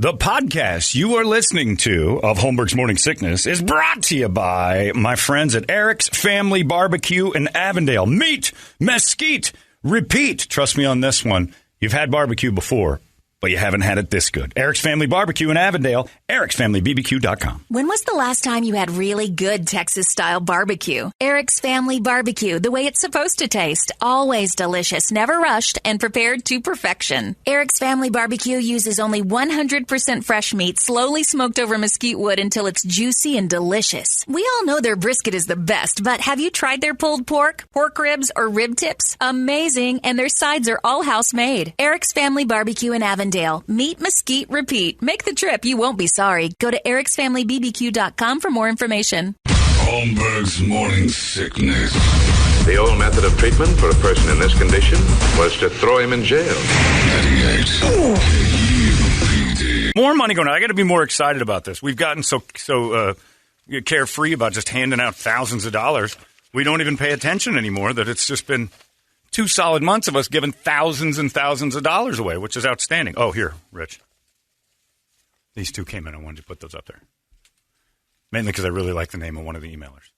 The podcast you are listening to of Holmberg's Morning Sickness is brought to you by my friends at Eric's Family Barbecue in Avondale. Meet, mesquite, repeat. Trust me on this one. You've had barbecue before, but you haven't had it this good. Eric's Family Barbecue in Avondale, ericsfamilybbq.com. When was the last time you had really good Texas-style barbecue? Eric's Family Barbecue, the way it's supposed to taste. Always delicious, never rushed, and prepared to perfection. Eric's Family Barbecue uses only 100% fresh meat, slowly smoked over mesquite wood until it's juicy and delicious. We all know their brisket is the best, but have you tried their pulled pork, pork ribs, or rib tips? Amazing, and their sides are all house-made. Eric's Family Barbecue in Avondale. Meet, mesquite, repeat. Make the trip. You won't be sorry. Go to ericsfamilybbq.com for more information. Holmberg's Morning Sickness. The old method of treatment for a person in this condition was to throw him in jail. 98 KUPD. More money going on. I got to be more excited about this. We've gotten so carefree about just handing out thousands of dollars. We don't even pay attention anymore that it's just been 2 solid months of us giving thousands and thousands of dollars away, which is outstanding. Oh, here, Rich. These 2 came in. I wanted to put those up there. Mainly because I really like the name of one of the emailers.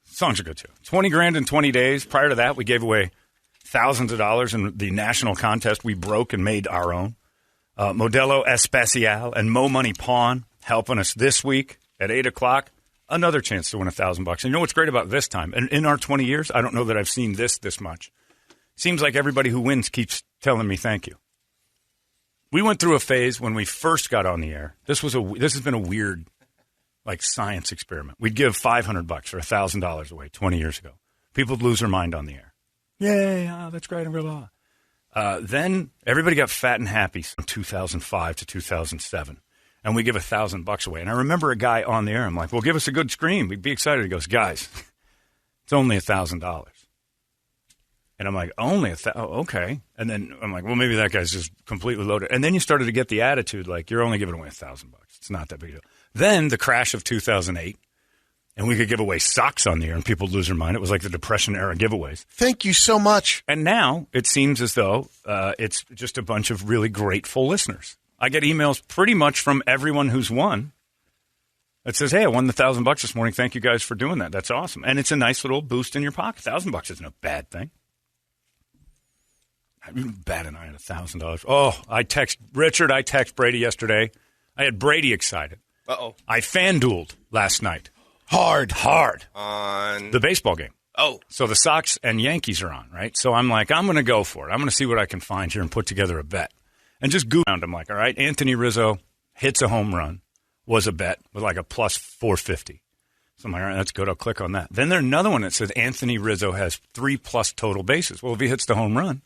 Songs are good, too. 20 grand in 20 days. Prior to that, we gave away thousands of dollars in the national contest we broke and made our own. Modelo Especial and Mo Money Pawn helping us this week at 8 o'clock. Another chance to win $1,000. And you know what's great about this time? And in our 20 years, I don't know that I've seen this much. Seems like everybody who wins keeps telling me thank you. We went through a phase when we first got on the air. This has been a weird, like, science experiment. We'd give $500 or $1,000 away 20 years ago. People would lose their mind on the air. Yay, that's great, and blah, blah. Then everybody got fat and happy from 2005 to 2007. And we give $1,000 away. And I remember a guy on the air. I'm like, well, give us a good scream. We'd be excited. He goes, guys, it's only $1,000. And I'm like, only $1,000? Oh, okay. And then I'm like, well, maybe that guy's just completely loaded. And then you started to get the attitude like, you're only giving away $1,000. It's not that big a deal. Then the crash of 2008, and we could give away socks on the air, and people would lose their mind. It was like the Depression-era giveaways. Thank you so much. And now it seems as though it's just a bunch of really grateful listeners. I get emails pretty much from everyone who's won that says, hey, I won the $1,000 this morning. Thank you guys for doing that. That's awesome. And it's a nice little boost in your pocket. $1,000 isn't a bad thing. I'm bad and I had $1,000. Oh, I text Brady yesterday. I had Brady excited. Uh-oh. I FanDueled last night. Hard. On the baseball game. Oh. So the Sox and Yankees are on, right? So I'm like, I'm going to go for it. I'm going to see what I can find here and put together a bet. And just go around. I'm like, all right, Anthony Rizzo hits a home run was a bet with like a plus 450. So I'm like, all right, that's good. I'll click on that. Then there's another one that says Anthony Rizzo has 3+ total bases. Well, if he hits the home run,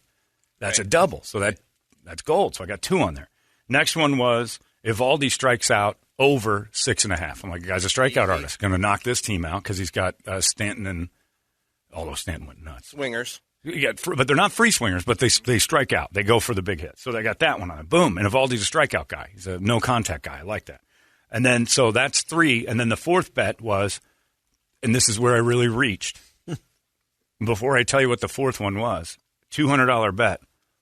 that's a double. So that's gold. So I got 2 on there. Next one was Evaldi strikes out over 6.5. I'm like, guy's a strikeout artist. Going to knock this team out because he's got Stanton and although Stanton went nuts. Swingers. But they're not free swingers, but they strike out. They go for the big hit. So they got that one on it. Boom. And Evaldi's a strikeout guy. He's a no-contact guy. I like that. And then, so that's 3. And then the 4th bet was, and this is where I really reached. Before I tell you what the 4th one was, $200 bet,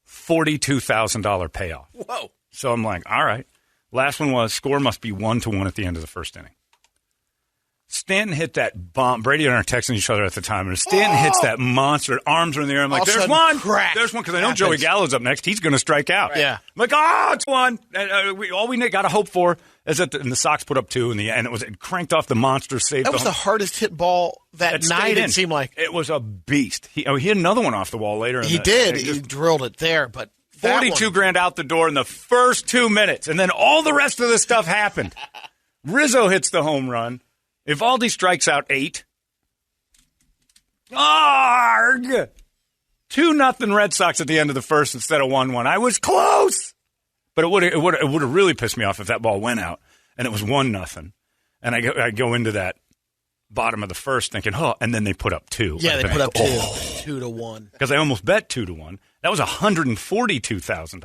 $42,000 payoff. Whoa. So I'm like, all right. Last one was, score must be 1-1 at the end of the first inning. Stanton hit that bomb. Brady and I are texting each other at the time. And Stanton hits that monster. Arms are in the air. I'm like, there's one. Crack. There's one. Because I know Joey Gallo's up next. He's going to strike out. Right. Yeah. I'm like, it's one. All we got to hope for is that the Sox put up 2 in the end. It cranked off the monster. Saved That was the hardest hit ball that night, it seemed like. It was a beast. He had another one off the wall later. He did. He drilled it there. But $42,000 out the door in the first 2 minutes. And then all the rest of the stuff happened. Rizzo hits the home run. Evaldi strikes out 8. Arg! 2-0 Red Sox at the end of the first instead of 1-1. I was close, but it would have really pissed me off if that ball went out and it was 1-0. And I go into that bottom of the first thinking, and then they put up 2. Yeah, they put up 2. 2-1. Because I almost bet 2-1. That was $142,000.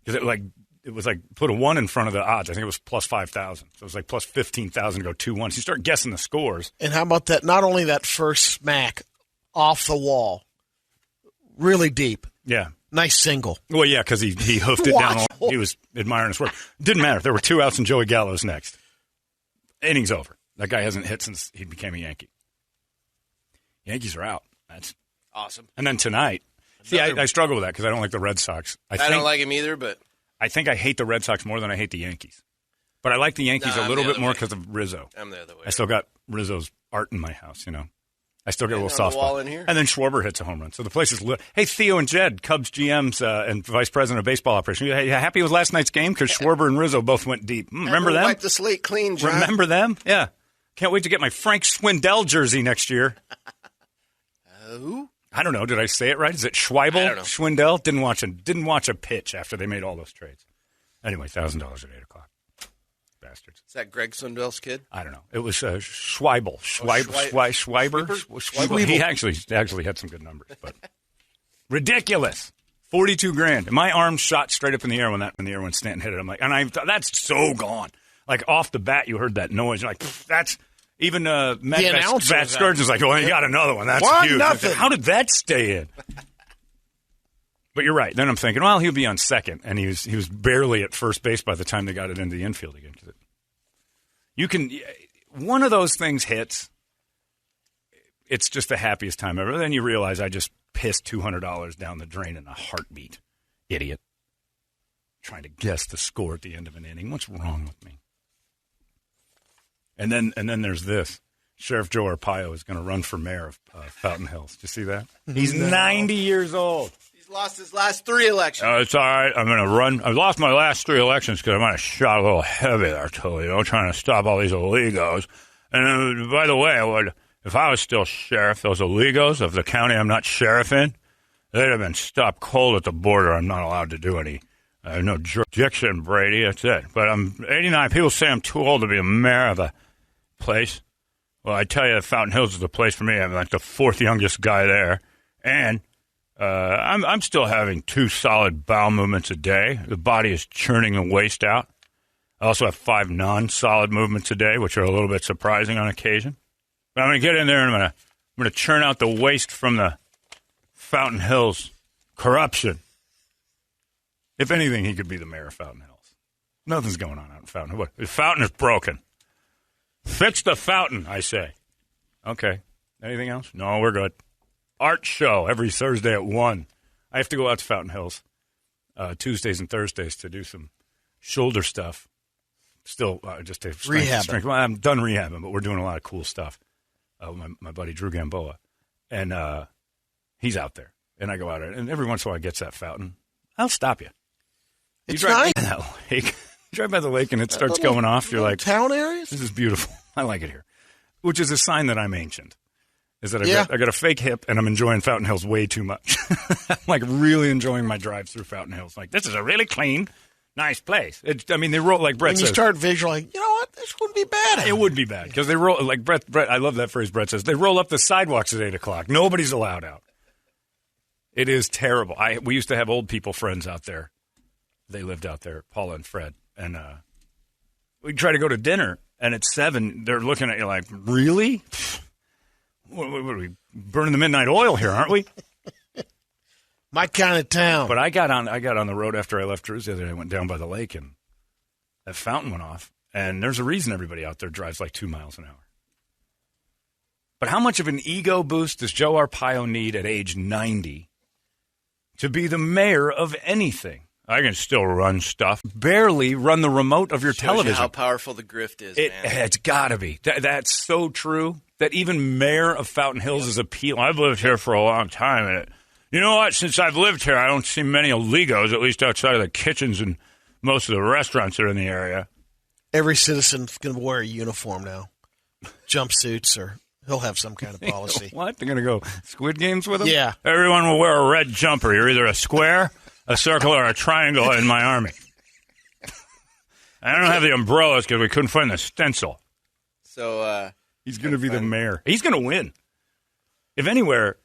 Because it was like put a 1 in front of the odds. I think it was plus 5,000. So it was like plus 15,000 to go 2-1. So you start guessing the scores. And how about that? Not only that first smack off the wall, really deep. Yeah. Nice single. Well, yeah, because he hoofed it down. He was admiring his work. Didn't matter. There were 2 outs and Joey Gallo's next. Innings over. That guy hasn't hit since he became a Yankee. Yankees are out. That's awesome. And then tonight. See, I struggle with that because I don't like the Red Sox. I don't like him either, but I think I hate the Red Sox more than I hate the Yankees. But I like the Yankees a little bit more because of Rizzo. I'm the other way. I still got Rizzo's art in my house, you know. I still get a little soft spot. In here. And then Schwarber hits a home run. So the place is lit. Hey, Theo and Jed, Cubs GMs and Vice President of Baseball Operations. You happy with last night's game? Because Schwarber and Rizzo both went deep. Remember them? Wipe the slate clean, John. Remember them? Yeah. Can't wait to get my Frank Swindell jersey next year. Who? I don't know. Did I say it right? Is it Schweibel? I don't know. Schwindel? Didn't watch a pitch after they made all those trades. Anyway, $1,000 at 8 o'clock. Bastards. Is that Greg Sundell's kid? I don't know. It was Schweibel. Schweiber. He actually had some good numbers, but ridiculous. $42,000. My arm shot straight up in the air when Stanton hit it. I'm like, that's so gone. Like off the bat, you heard that noise. You're like, that's even Matt Sturgeon's like, well, you got another one. That's huge. Nothing. How did that stay in? But you're right. Then I'm thinking, well, he'll be on second, and he was barely at first base by the time they got it into the infield again. One of those things hits. It's just the happiest time ever. Then you realize I just pissed $200 down the drain in a heartbeat. Idiot. Trying to guess the score at the end of an inning. What's wrong with me? And then there's this. Sheriff Joe Arpaio is going to run for mayor of Fountain Hills. Did you see that? He's 90 years old. Lost his last 3 elections. It's all right. I'm going to run. I've lost my last 3 elections because I might have shot a little heavy there, Toledo, trying to stop all these illegos. And by the way, if I was still sheriff, those illegos of the county I'm not sheriff in, they'd have been stopped cold at the border. I'm not allowed to do any. I have no jurisdiction, Brady. That's it. But I'm 89. People say I'm too old to be a mayor of a place. Well, I tell you, Fountain Hills is the place for me. I'm like the 4th youngest guy there. And I'm still having 2 solid bowel movements a day. The body is churning the waste out. I also have 5 non-solid movements a day, which are a little bit surprising on occasion. But I'm going to get in there and I'm going to churn out the waste from the Fountain Hills corruption. If anything, he could be the mayor of Fountain Hills. Nothing's going on out in Fountain Hills. The fountain is broken. Fix the fountain, I say. Okay. Anything else? No, we're good. Art show every Thursday at 1. I have to go out to Fountain Hills Tuesdays and Thursdays to do some shoulder stuff. Still, just to strength. Well, I'm done rehabbing, but we're doing a lot of cool stuff. My buddy Drew Gamboa, and he's out there, and I go out there, and every once in a while, I gets that fountain. I'll stop you. You drive by that lake. You drive by the lake, and it starts going off. You're like, town areas. This is beautiful. I like it here, which is a sign that I'm ancient. Is that I got a fake hip, and I'm enjoying Fountain Hills way too much. I'm like really enjoying my drive through Fountain Hills. Like, this is a really clean, nice place. They roll like Brett says. When you start visualizing, you know what? This wouldn't be bad. It would be bad because they roll like Brett. I love that phrase. Brett says they roll up the sidewalks at 8 o'clock. Nobody's allowed out. It is terrible. We used to have old people friends out there. They lived out there, Paula and Fred, and we'd try to go to dinner. And at 7, they're looking at you like, really? What are we burning the midnight oil here, aren't we? My kind of town. But I got on the road after I left Drew's the other day. I went down by the lake, and that fountain went off. And there's a reason everybody out there drives like 2 miles an hour. But how much of an ego boost does Joe Arpaio need at age 90 to be the mayor of anything? I can still run stuff. Barely run the remote of your television. How powerful the grift is, man. It's got to be. That's so true that even mayor of Fountain Hills is appealing. I've lived here for a long time. And you know what? Since I've lived here, I don't see many illegos, at least outside of the kitchens and most of the restaurants that are in the area. Every citizen's going to wear a uniform now. Jumpsuits, or he'll have some kind of policy. What? They're going to go Squid Games with him? Yeah. Everyone will wear a red jumper. You're either a square, a circle, or a triangle in my army. I don't have the umbrellas because we couldn't find the stencil. So he's going to be the mayor. He's going to win. If anywhere,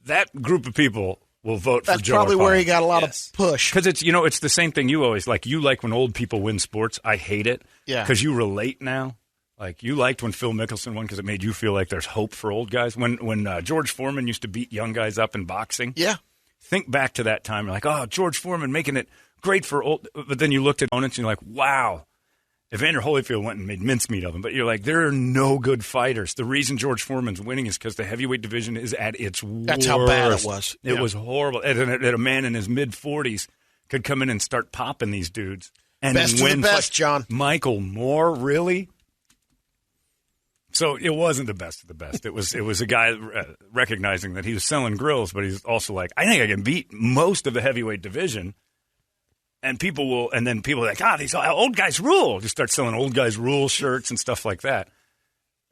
that group of people will vote for Joe Arpaio. That's probably where he got a lot of push. Because it's the same thing you always like. You like when old people win sports. I hate it. Yeah. Because you relate now. Like, you liked when Phil Mickelson won because it made you feel like there's hope for old guys. When George Foreman used to beat young guys up in boxing. Yeah. think back to that time. You're like, oh, George Foreman making it great for old. But then you looked at opponents and you're like, wow. Evander Holyfield went and made mincemeat of him. But you're like, there are no good fighters. The reason George Foreman's winning is because the heavyweight division is at its worst. That's how bad it was. It was horrible. And a man in his mid-40s could come in and start popping these dudes. And best win of the best, John. Michael Moore, really? So it wasn't the best of the best. It was a guy recognizing that he was selling grills, but he's also like, I think I can beat most of the heavyweight division. And then people are like, these old guys rule. Just start selling old guys rule shirts and stuff like that.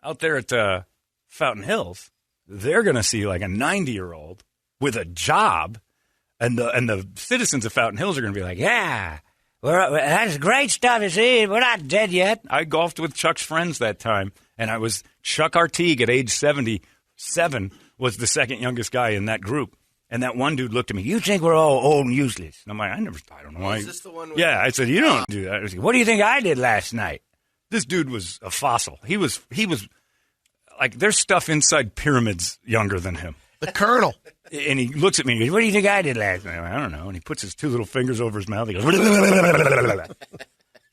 Out there at Fountain Hills, they're going to see like a 90-year-old with a job, and the citizens of Fountain Hills are going to be like, yeah, that's great stuff. You see, we're not dead yet. I golfed with Chuck's friends that time, and Chuck Artigue at age 77 was the second youngest guy in that group. And that one dude looked at me, you think we're all old and useless? And I'm like, I don't know why. Is this the one? Yeah, I said, you don't do that. I said, what do you think I did last night? This dude was a fossil. He was like, there's stuff inside pyramids younger than him. The Colonel. And he looks at me and goes, what do you think I did last night? I don't know. And he puts his two little fingers over his mouth. He goes,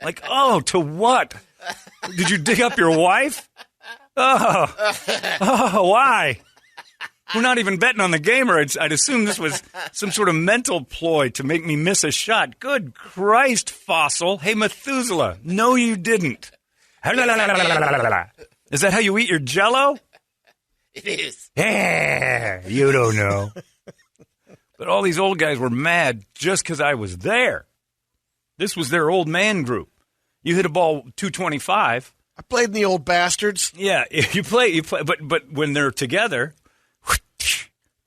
like, oh, to what? Did you dig up your wife? Oh, why? We're not even betting on the game, or I'd assume this was some sort of mental ploy to make me miss a shot. Good Christ, fossil. Hey, Methuselah. No, you didn't. Is that how you eat your Jell-O? It is. Yeah, you don't know. But all these old guys were mad just because I was there. This was their old man group. You hit a ball 225. I played in the Old Bastards. Yeah, you play, but when they're together...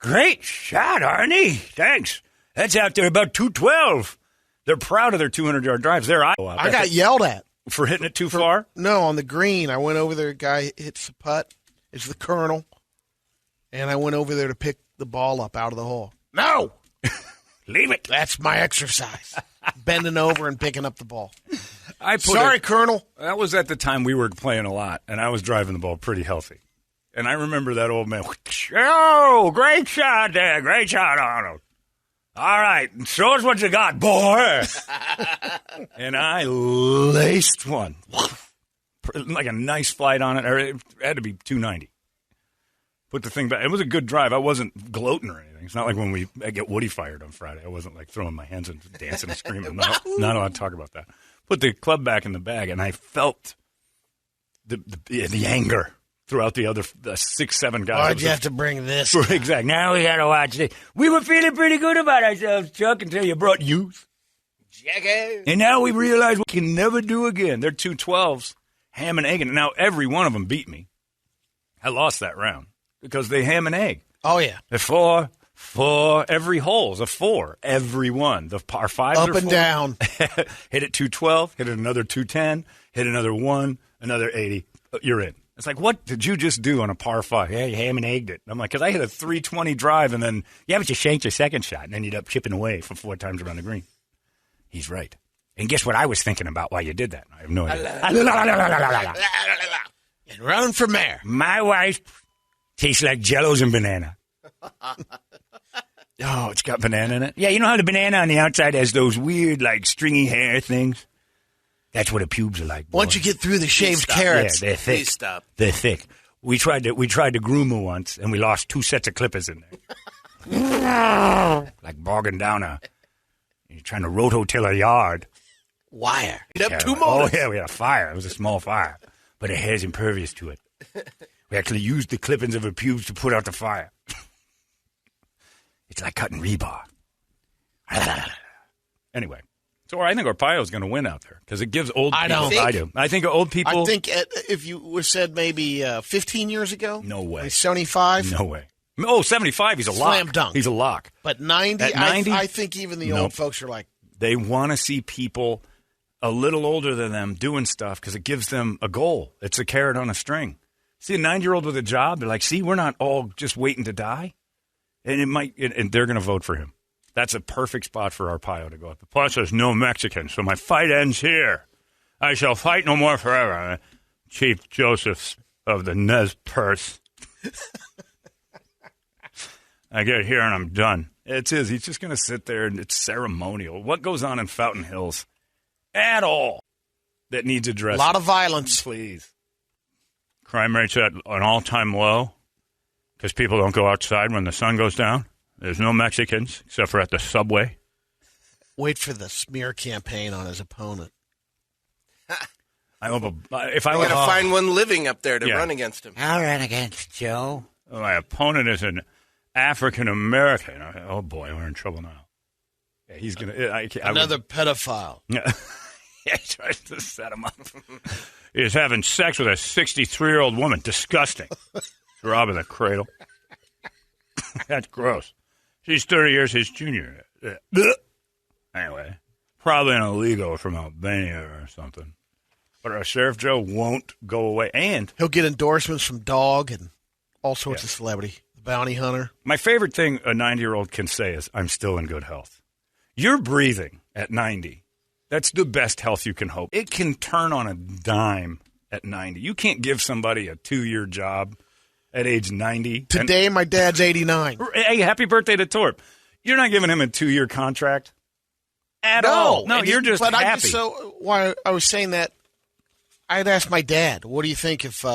Great shot, Arnie. Thanks. That's out there about 212. They're proud of their 200-yard drives. I got yelled at. For hitting it too far? No, on the green. I went over there. A guy hits the putt. It's the Colonel. And I went over there to pick the ball up out of the hole. No! Leave it. That's my exercise. Bending over and picking up the ball. Sorry, Colonel. That was at the time we were playing a lot, and I was driving the ball pretty healthy. And I remember that old man, oh, great shot there. Great shot, Arnold. All right, show us what you got, boy. And I laced one. Like a nice flight on it. Or it had to be 290. Put the thing back. It was a good drive. I wasn't gloating or anything. It's not like when I get Woody fired on Friday. I wasn't like throwing my hands and dancing and screaming. Not allowed to talk about that. Put the club back in the bag, and I felt the anger throughout the other 6-7 guys. Why'd you have to bring this? Exactly. Now we got to watch this. We were feeling pretty good about ourselves, Chuck, until you brought youth. Jackass. And now we realize we can never do again. They're 212s, ham and egg. And now every one of them beat me. I lost that round because they ham and egg. Oh, yeah. They're four. Every hole is a 4. Every one. The par 5s up are and 4. Down. Hit it 212, hit it another 210, hit another 1, another 80. You're in. It's like, what did you just do on a par 5? Yeah, you ham and egged it. I'm like, because I hit a 320 drive, and then, but you shanked your second shot, and then you ended up chipping away for 4 times around the green. He's right. And guess what I was thinking about while you did that? I have no idea. And run for mayor. My wife tastes like Jell-O's and banana. Oh, it's got banana in it? Yeah, you know how the banana on the outside has those weird, like, stringy hair things? That's what the pubes are like. Boy. Once you get through the shaved carrots. Yeah, they're thick. Please stop. They're thick. We tried to groom her once, and we lost 2 sets of clippers in there. Like bogging down you're trying to rototill a yard. Wire. You'd have 2 motors. Oh, yeah, we had a fire. It was a small fire. But her hair's impervious to it. We actually used the clippings of her pubes to put out the fire. It's like cutting rebar. Anyway. So I think Arpaio's going to win out there because it gives old people. I do. I think old people. I think if you were said maybe 15 years ago. No way. Like 75. No way. Oh, 75, he's a lock. Slam dunk. He's a lock. But 90, at 90 I think even the old folks are like. They want to see people a little older than them doing stuff because it gives them a goal. It's a carrot on a string. See a 9-year-old with a job, they're like, see, we're not all just waiting to die. And and they're going to vote for him. That's a perfect spot for Arpaio to go up. Plus, there's no Mexican, so my fight ends here. I shall fight no more forever. Chief Josephs of the Nez Perce. I get here and I'm done. It's his. He's just going to sit there, and it's ceremonial. What goes on in Fountain Hills at all that needs A addressing? lot of violence. Please. Crime rate's at an all-time low because people don't go outside when the sun goes down. There's no Mexicans except for at the subway. Wait for the smear campaign on his opponent. I love if I I were got to find one living up there to run against him. I'll run against Joe. my opponent is an African American. Oh boy, we're in trouble now. Yeah, he's gonna another pedophile. Yeah, he tries to set him up. He's having sex with a 63-year-old woman. Disgusting. Robbing the cradle. That's gross. She's 30 years his junior. Anyway, probably an illegal from Albania or something. But Sheriff Joe won't go away. And He'll get endorsements from Dog and all sorts of celebrity. The bounty hunter. my favorite thing a 90-year-old can say is, I'm still in good health. You're breathing at 90. That's the best health you can hope. It can turn on a dime at 90. You can't give somebody a 2-year job at age 90. Today, my dad's 89. Hey, happy birthday to Torp. You're not giving him a 2-year contract at all. No, and you're just but happy. Why I was saying that, I'd ask my dad, what do you think if,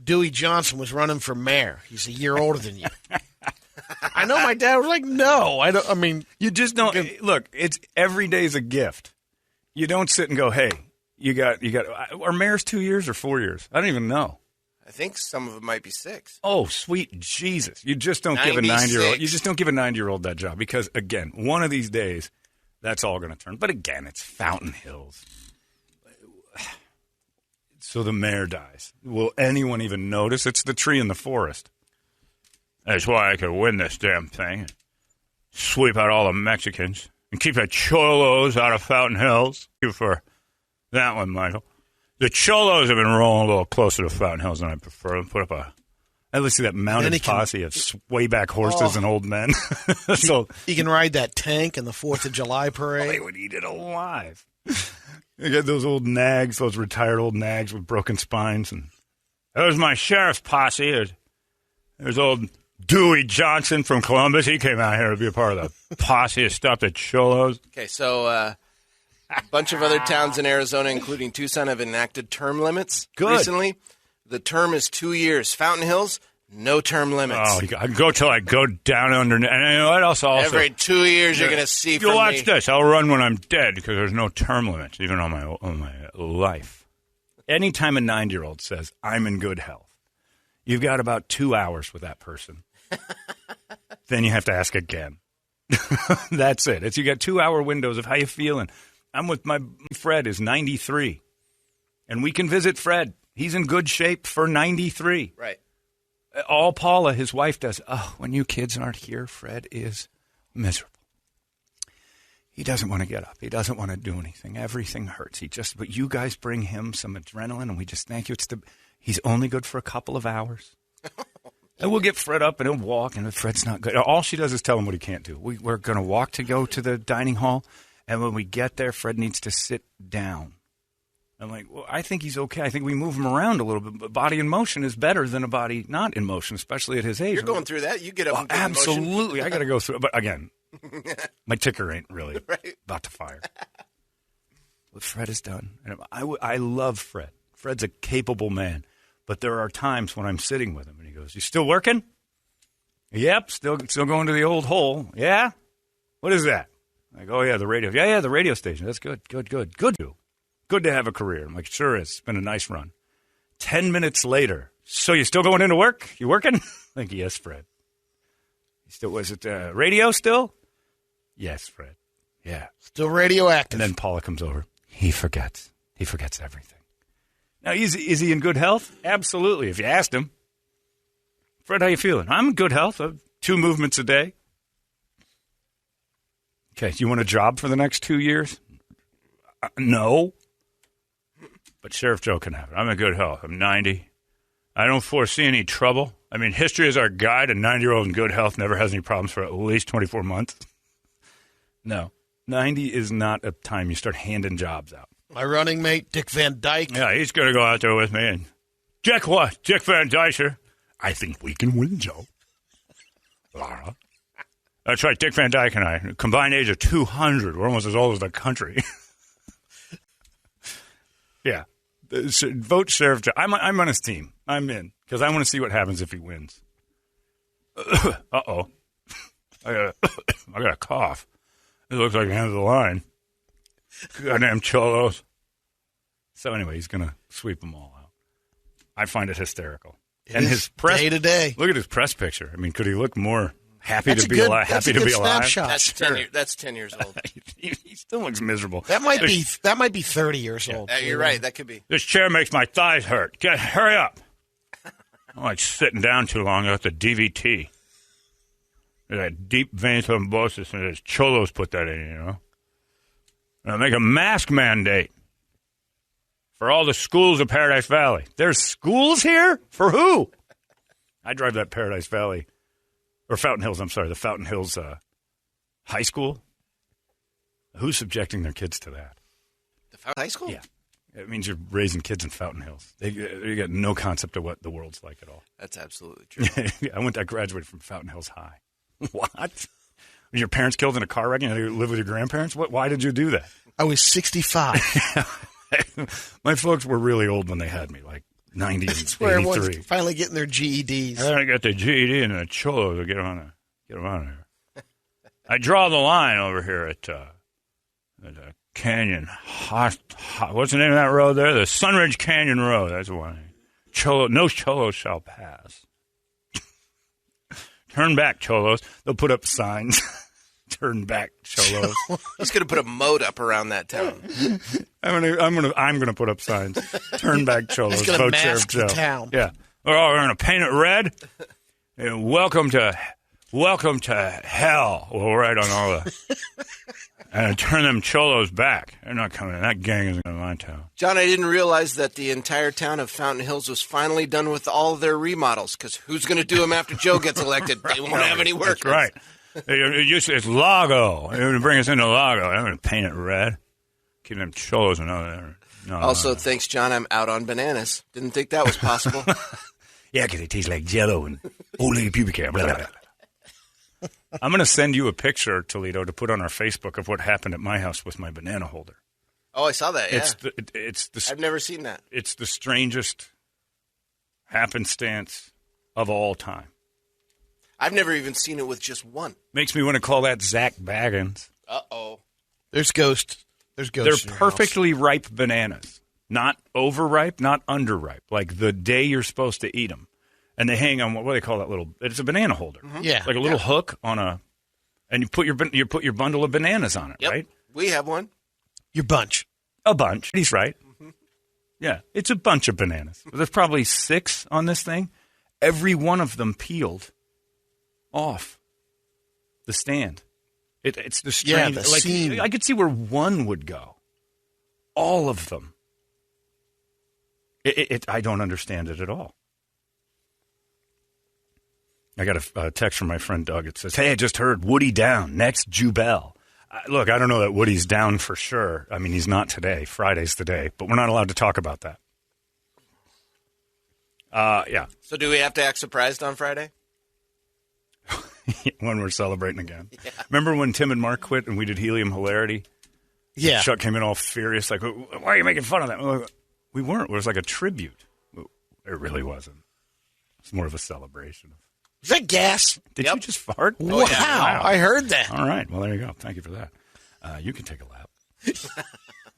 Dewey Johnson was running for mayor? He's a year older than you. I know my dad was like, no. I mean, you just don't. Look, it's every day's a gift. You don't sit and go, hey, you got. Are mayors 2 years or 4 years? I don't even know. I think some of it might be 6. Oh, sweet Jesus! You just don't give a 96. 90-year-old. You just don't give a 90-year-old that job because, again, one of these days, that's all going to turn. But again, it's Fountain Hills. So the mayor dies. Will anyone even notice? It's the tree in the forest. That's why I could win this damn thing. Sweep out all the Mexicans and keep the Cholos out of Fountain Hills. Thank you for that one, Michael. The Cholos have been rolling a little closer to Fountain Hills than I prefer. And put up I let's see that mounted posse of swayback horses and old men. So he can ride that tank in the 4th of July parade. they would eat it alive. You got those old nags, those retired old nags with broken spines. And there's my sheriff's posse. There's old Dewey Johnson from Columbus. He came out here to be a part of the posse that stopped at Cholos. Okay, so a bunch of other towns in Arizona, including Tucson, have enacted term limits recently. The term is 2 years. Fountain Hills, no term limits. Oh, I go till I go down under. And you know what else? Also, every 2 years, you're going to see from you watch me. this. I'll run when I'm dead because there's no term limits, even on my life. Anytime a 90-year-old says, I'm in good health, you've got about 2 hours with that person. Then you have to ask again. That's it. You got 2-hour windows of how you feeling. I'm with my Fred is 93, and we can visit Fred. He's in good shape for 93. Right. All Paula, his wife, does. Oh, when you kids aren't here, Fred is miserable. He doesn't want to get up. He doesn't want to do anything. Everything hurts. But you guys bring him some adrenaline, and we just thank you. He's only good for a couple of hours. And we'll get Fred up, and he'll walk, and if Fred's not good, all she does is tell him what he can't do. We're going to walk to go to the dining hall, and when we get there, Fred needs to sit down. I'm like, well, I think he's okay. I think we move him around a little bit. But body in motion is better than a body not in motion, especially at his age. You're going through that. You get up and get in motion. Absolutely. I got to go through it. But again, my ticker ain't really about to fire. What Fred has done. And I love Fred. Fred's a capable man. But there are times when I'm sitting with him and he goes, you still working? Yep, still going to the old hole. Yeah? What is that? I go, oh, yeah, the radio. Yeah, the radio station. That's good. Good to have a career. I'm like, sure is. It's been a nice run. 10 minutes later, so you still going into work? You working? Like, yes, Fred. Was it radio still? Yes, Fred. Yeah. Still radioactive. And then Paula comes over. He forgets. He forgets everything. Now, is he in good health? Absolutely. If you asked him. Fred, how you feeling? I'm in good health. 2 movements a day. Okay, you want a job for the next 2 years? No. But Sheriff Joe can have it. I'm in good health. I'm 90. I don't foresee any trouble. I mean, history is our guide. A 90-year-old in good health never has any problems for at least 24 months. No. 90 is not a time you start handing jobs out. My running mate, Dick Van Dyke. Yeah, he's going to go out there with me. And Dick what? Dick Van Dyke. I think we can win, Joe. Laura. That's right. Dick Van Dyke and I, combined age of 200. We're almost as old as the country. Yeah. Vote Sheriff Joe. I'm on his team. I'm in because I want to see what happens if he wins. Uh-oh. I got a cough. It looks like the end of the line. Goddamn cholos. So anyway, he's going to sweep them all out. I find it hysterical. And his press day to day. Look at his press picture. I mean, could he look more happy to be alive? Happy to be alive. That's 10 years old. He still looks miserable. That might be 30 years old. You're right. That could be. This chair makes my thighs hurt. Hurry up. I like sitting down too long. I got the DVT. That deep vein thrombosis, and his cholos put that in, you know. And I make a mask mandate for all the schools of Paradise Valley. There's schools here? For who? I drive that Paradise Valley, or Fountain Hills, I'm sorry, the Fountain Hills high school. Who's subjecting their kids to that? The Fountain High School? Yeah. It means you're raising kids in Fountain Hills. They got no concept of what the world's like at all. That's absolutely true. I graduated from Fountain Hills High. What? Were your parents killed in a car wreck and you had to live with your grandparents? Why did you do that? I was 65. My folks were really old when they had me, like 90 and That's where 83. everyone's finally getting their GEDs. I got the GED and the cholo to get them on there. I draw the line over here at Canyon. What's the name of that road there? The Sunridge Canyon Road. That's the one. No cholos shall pass. Turn back, cholos. They'll put up signs. Turn back, cholos. He's going to put a moat up around that town. I'm gonna put up signs. Turn back, cholos. He's going to Vote mask Sheriff the Joe. town. Yeah. Oh, we're going to paint it red. And welcome to hell. We'll write on all the. And turn them cholos back. They're not coming in. That gang isn't going to my town. John, I didn't realize that the entire town of Fountain Hills was finally done with all of their remodels, because who's going to do them after Joe gets elected? They won't have any work. That's right. It's Lago. They're going to bring us into Lago. I'm going to paint it red. Keep them cholos another. Also, thanks, John, I'm out on bananas. Didn't think that was possible. Yeah, because they taste like Jell-O and old pubic hair. Blah, blah, blah. I'm going to send you a picture, Toledo, to put on our Facebook of what happened at my house with my banana holder. Oh, I saw that, yeah. I've never seen that. It's the strangest happenstance of all time. I've never even seen it with just one. Makes me want to call that Zach Baggins. Uh-oh. There's ghosts. They're perfectly ripe bananas. Not overripe, not underripe. Like the day you're supposed to eat them. And they hang on what do they call that little? It's a banana holder. Mm-hmm. Yeah, it's like a little hook on and you put your bundle of bananas on it, yep. Right? We have one. Your bunch. A bunch. He's right. Mm-hmm. Yeah, it's a bunch of bananas. There's probably 6 on this thing. Every one of them peeled off the stand. It's the strange. Yeah, the seam. I could see where one would go. All of them. I don't understand it at all. I got a text from my friend Doug. It says, "Hey, I just heard Woody down. Next, Jubel." Look, I don't know that Woody's down for sure. I mean, he's not today. Friday's the day. But we're not allowed to talk about that. Yeah. So do we have to act surprised on Friday? When we're celebrating again. Yeah. Remember when Tim and Mark quit and we did Helium Hilarity? Yeah. Chuck came in all furious, like, why are you making fun of that? We weren't. It was like a tribute. It really wasn't. It's more of a celebration. Is that gas? Did you just fart? Wow. Wow. I heard that. All right. Well, there you go. Thank you for that. You can take a lap.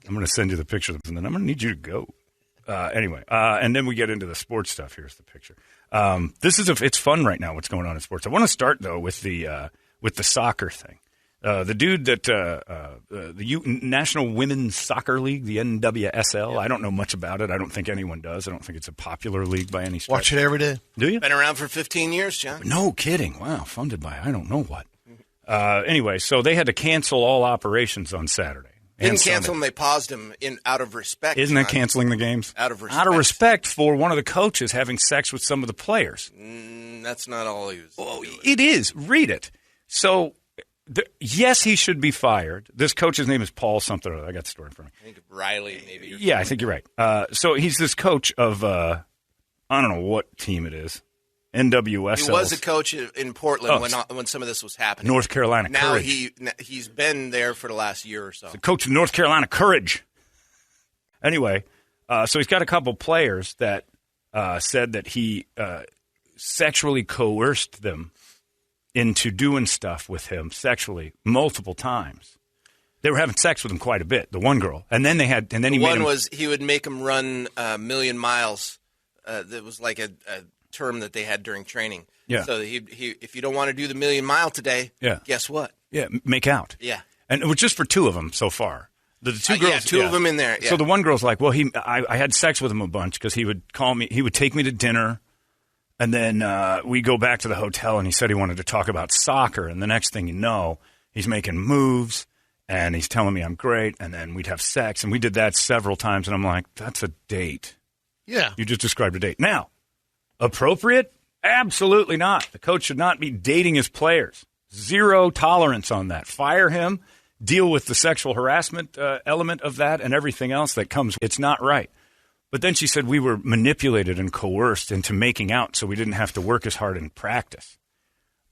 I'm going to send you the picture, and then I'm going to need you to go. Anyway, and then we get into the sports stuff. Here's the picture. It's fun right now. What's going on in sports? I want to start though with the soccer thing. The dude that the National Women's Soccer League, the NWSL. I don't know much about it. I don't think anyone does. I don't think it's a popular league by any stretch. Watch it every day. Do you? Been around for 15 years, John. No kidding. Wow, funded by I don't know what. Anyway, so they had to cancel all operations on Saturday. Didn't cancel them. They paused them out of respect. Isn't that canceling the games? Out of respect. Out of respect for one of the coaches having sex with some of the players. That's not all he was doing. It is. Read it. So, yes, he should be fired. This coach's name is Paul something. I got the story in front of me. I think Riley, maybe. Yeah, I think you're right. So he's this coach of, I don't know what team it is. NWSL. He was a coach in Portland when some of this was happening. North Carolina now Courage. He's been there for the last year or so. The coach of North Carolina Courage. Anyway, so he's got a couple players that said that he sexually coerced them into doing stuff with him sexually multiple times. They were having sex with him quite a bit. The one girl, and then he would make him run a million miles. That was like a term that they had during training. Yeah. So he if you don't want to do the 1,000,000-mile today, guess what? Yeah, make out. Yeah. And it was just for two of them so far. The two girls. Yeah, two of them in there. Yeah. So the one girl's like, well, I had sex with him a bunch because he would call me. He would take me to dinner, and then we go back to the hotel, and he said he wanted to talk about soccer. And the next thing you know, he's making moves, and he's telling me I'm great, and then we'd have sex. And we did that several times, and I'm like, that's a date. Yeah. You just described a date. Now, appropriate? Absolutely not. The coach should not be dating his players. Zero tolerance on that. Fire him. Deal with the sexual harassment element of that and everything else that comes. It's not right. But then she said we were manipulated and coerced into making out so we didn't have to work as hard in practice.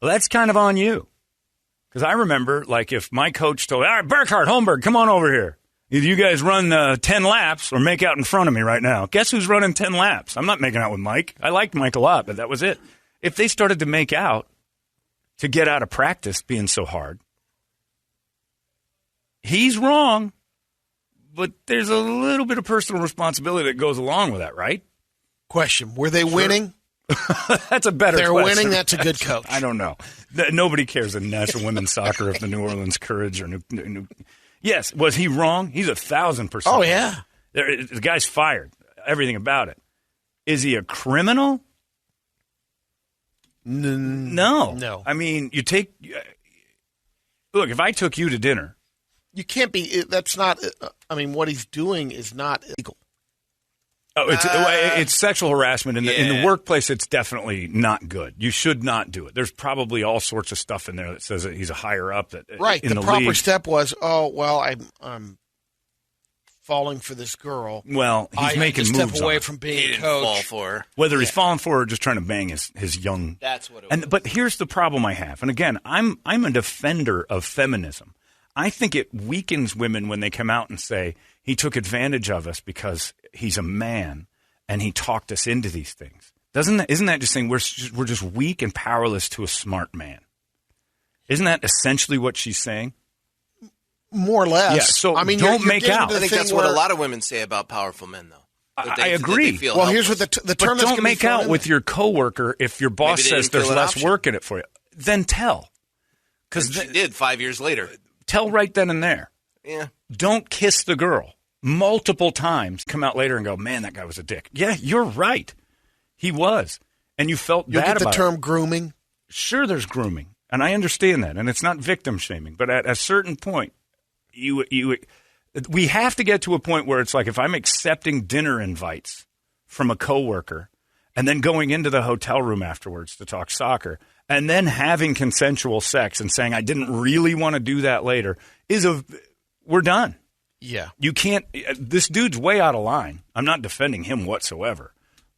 Well, that's kind of on you. Because I remember, like, if my coach told, all right, Burkhart, Holmberg, come on over here. Either you guys run 10 laps or make out in front of me right now. Guess who's running 10 laps? I'm not making out with Mike. I liked Mike a lot, but that was it. If they started to make out to get out of practice being so hard, he's wrong, but there's a little bit of personal responsibility that goes along with that, right? Question, were they winning? That's a better They're question. winning, that's a good coach. I don't know. Nobody cares in National Women's Soccer if the New Orleans Courage or New. Yes, was he wrong? He's 1,000%. Oh, yeah. The guy's fired. Everything about it. Is he a criminal? No. No. I mean, look, if I took you to dinner. You can't be, that's not, I mean, what he's doing is not illegal. Oh, it's sexual harassment. In the workplace, it's definitely not good. You should not do it. There's probably all sorts of stuff in there that says that he's a higher up. Right. In the proper league. Step was, I'm falling for this girl. Well, he's making moves. Step away from being a coach. Fall for her. Whether he's falling for her or just trying to bang his young. That's what it was. But here's the problem I have. And again, I'm a defender of feminism. I think it weakens women when they come out and say, he took advantage of us because he's a man and he talked us into these things. Isn't that just saying we're just weak and powerless to a smart man? Isn't that essentially what she's saying? More or less. Yeah, so I mean, don't make out. I think that's what a lot of women say about powerful men, though. I agree. Well, here's what the term but that's don't make out with your coworker if your boss says there's less work in it for you. Then tell. Because she did 5 years later. Tell right then and there. Yeah. Don't kiss the girl multiple times. Come out later and go, man, that guy was a dick. Yeah, you're right. He was. And you felt bad about it. You get the term grooming? Sure, there's grooming. And I understand that. And it's not victim shaming. But at a certain point, we have to get to a point where it's like if I'm accepting dinner invites from a coworker and then going into the hotel room afterwards to talk soccer and then having consensual sex and saying I didn't really want to do that later we're done. Yeah. You can't – this dude's way out of line. I'm not defending him whatsoever.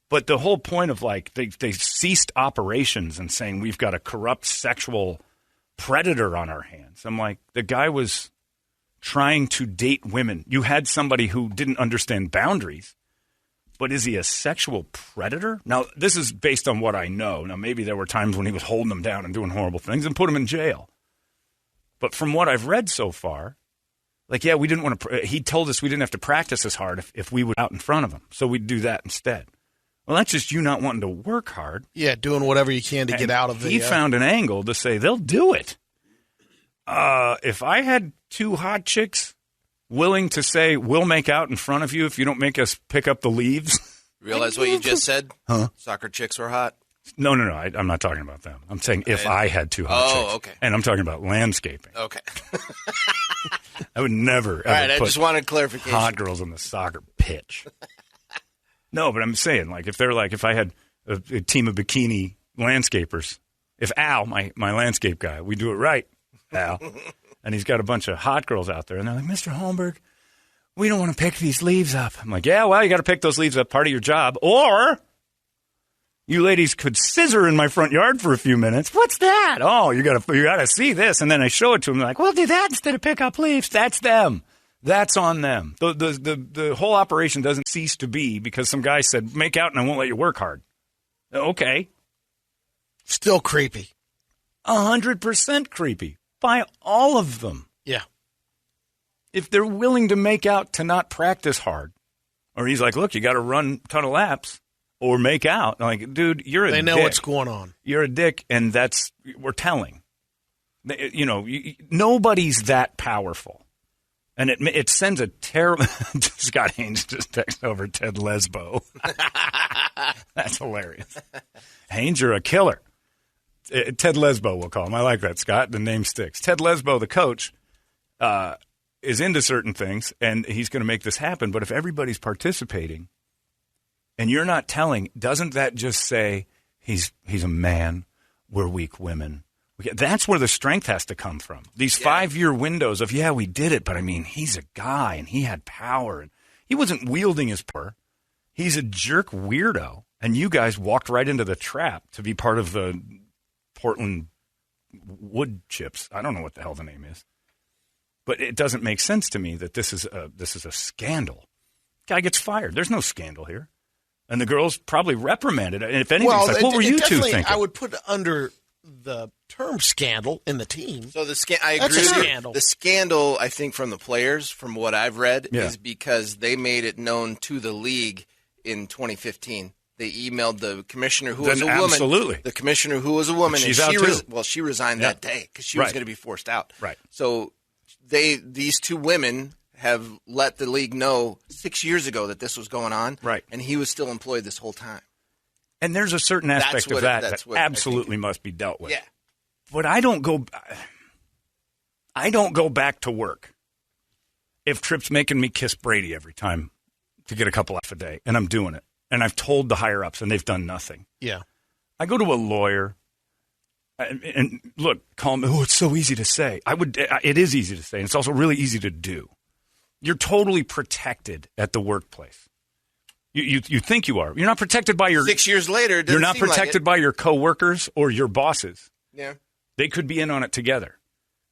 But the whole point of like they ceased operations and saying we've got a corrupt sexual predator on our hands. I'm like the guy was trying to date women. You had somebody who didn't understand boundaries. But is he a sexual predator? Now, this is based on what I know. Now, maybe there were times when he was holding them down and doing horrible things and put them in jail. But from what I've read so far, like, yeah, we didn't want to. He told us we didn't have to practice as hard if we were out in front of him. So we'd do that instead. Well, that's just you not wanting to work hard. Yeah, doing whatever you can to get out of it. He found an angle to say they'll do it. If I had two hot chicks willing to say, we'll make out in front of you if you don't make us pick up the leaves. Realize what you just said? Huh? Soccer chicks were hot? No. I'm not talking about them. I'm saying if I had two hot chicks. Oh, okay. And I'm talking about landscaping. Okay. I would never, All right, ever I just wanted clarification. Hot girls on the soccer pitch. No, but I'm saying, like, if I had a team of bikini landscapers, if Al, my landscape guy, we do it right, Al, and he's got a bunch of hot girls out there, and they're like, Mr. Holmberg, we don't want to pick these leaves up. I'm like, yeah, well, you got to pick those leaves up, part of your job. Or You ladies could scissor in my front yard for a few minutes. What's that? Oh, you gotta see this. And then I show it to them. They're like, well, do that instead of pick up leaves. That's them. That's on them. The whole operation doesn't cease to be because some guy said, make out and I won't let you work hard. Okay. Still creepy. 100% creepy by all of them. Yeah. If they're willing to make out to not practice hard, or he's like, look, you got to run a ton of laps or make out. I'm like, dude, you're a dick. They know what's going on. You're a dick, and we're telling. Nobody's that powerful. And it sends a terrible. Scott Haynes just texted over Ted Lesbo. That's hilarious. Haynes, you're a killer. Ted Lesbo, we'll call him. I like that, Scott. The name sticks. Ted Lesbo, the coach, is into certain things, and he's going to make this happen. But if everybody's participating and you're not telling, doesn't that just say he's a man, we're weak women? That's where the strength has to come from. These 5-year windows of, we did it, but I mean, he's a guy, and he had power. And he wasn't wielding his power. He's a jerk weirdo, and you guys walked right into the trap to be part of the Portland wood chips. I don't know what the hell the name is. But it doesn't make sense to me that this is a scandal. Guy gets fired. There's no scandal here. And the girls probably reprimanded. And if anything, it's like, what were you two thinking? I would put under the term scandal in the team. So I agree with you. The scandal, I think, from the players, from what I've read, is because they made it known to the league in 2015. They emailed the commissioner who was a woman. Absolutely. The commissioner who was a woman. She's and out too. She resigned that day because she was going to be forced out. Right. So these two women have let the league know 6 years ago that this was going on. Right. And he was still employed this whole time. And there's a certain aspect of that absolutely must be dealt with. Yeah. But I don't go back to work if Tripp's making me kiss Brady every time to get a couple off a day, and I'm doing it. And I've told the higher-ups, and they've done nothing. Yeah. I go to a lawyer, and look, call me, it's so easy to say. It is easy to say, and it's also really easy to do. You're totally protected at the workplace. You think you are. You're not protected by your... 6 years later, you're not protected by your coworkers or your bosses. Yeah. They could be in on it together.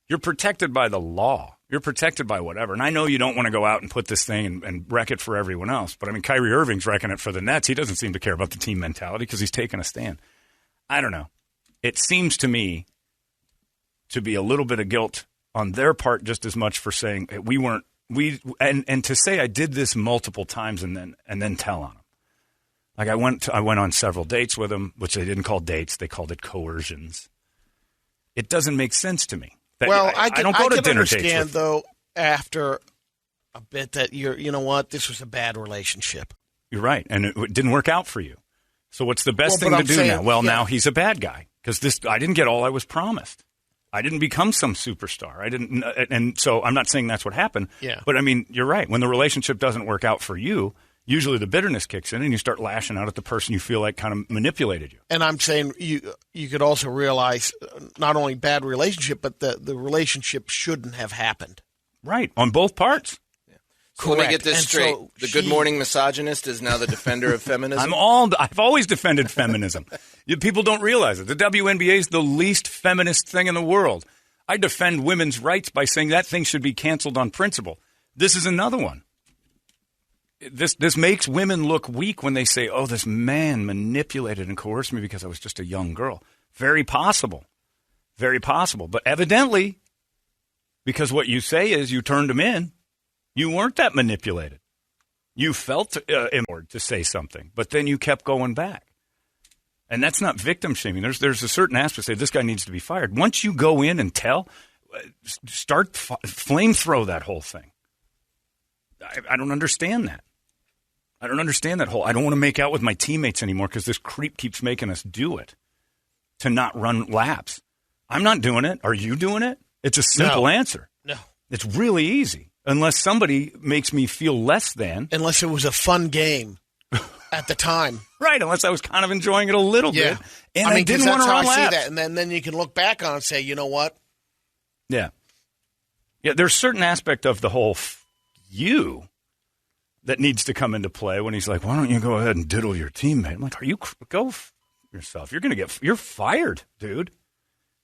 You're protected by the law. You're protected by whatever. And I know you don't want to go out and put this thing and wreck it for everyone else. But, I mean, Kyrie Irving's wrecking it for the Nets. He doesn't seem to care about the team mentality because he's taking a stand. I don't know. It seems to me to be a little bit of guilt on their part just as much for saying and to say I did this multiple times and then tell on them. Like I went on several dates with them, which they didn't call dates. They called it coercions. It doesn't make sense to me. I don't go to dinner dates. Understand, though, after a bit that you know what, this was a bad relationship. You're right, and it didn't work out for you. So what's the best thing to do now? Well, now he's a bad guy because I didn't get all I was promised. I didn't become some superstar. And so I'm not saying that's what happened. Yeah. But I mean, you're right. When the relationship doesn't work out for you, usually the bitterness kicks in and you start lashing out at the person you feel like kind of manipulated you. And I'm saying you could also realize not only bad relationship, but the relationship shouldn't have happened. Right. On both parts. So let me get this straight. So the Good Morning misogynist is now the defender of feminism? I've always defended feminism. People don't realize it. The WNBA is the least feminist thing in the world. I defend women's rights by saying that thing should be canceled on principle. This is another one. This makes women look weak when they say, oh, this man manipulated and coerced me because I was just a young girl. Very possible. Very possible. But evidently, because what you say is you turned him in, you weren't that manipulated. You felt empowered to say something, but then you kept going back. And that's not victim shaming. There's a certain aspect say this guy needs to be fired. Once you go in and tell, start flamethrow that whole thing. I don't understand that. I don't understand that whole. I don't want to make out with my teammates anymore because this creep keeps making us do it to not run laps. I'm not doing it. Are you doing it? It's a simple answer. No. It's really easy. Unless somebody makes me feel less than. Unless it was a fun game at the time. Right, unless I was kind of enjoying it a little bit. And I didn't want to run laps. See that. And then you can look back on it and say, you know what? Yeah. Yeah, there's a certain aspect of the whole you that needs to come into play when he's like, why don't you go ahead and diddle your teammate? I'm like, yourself. You're fired, dude.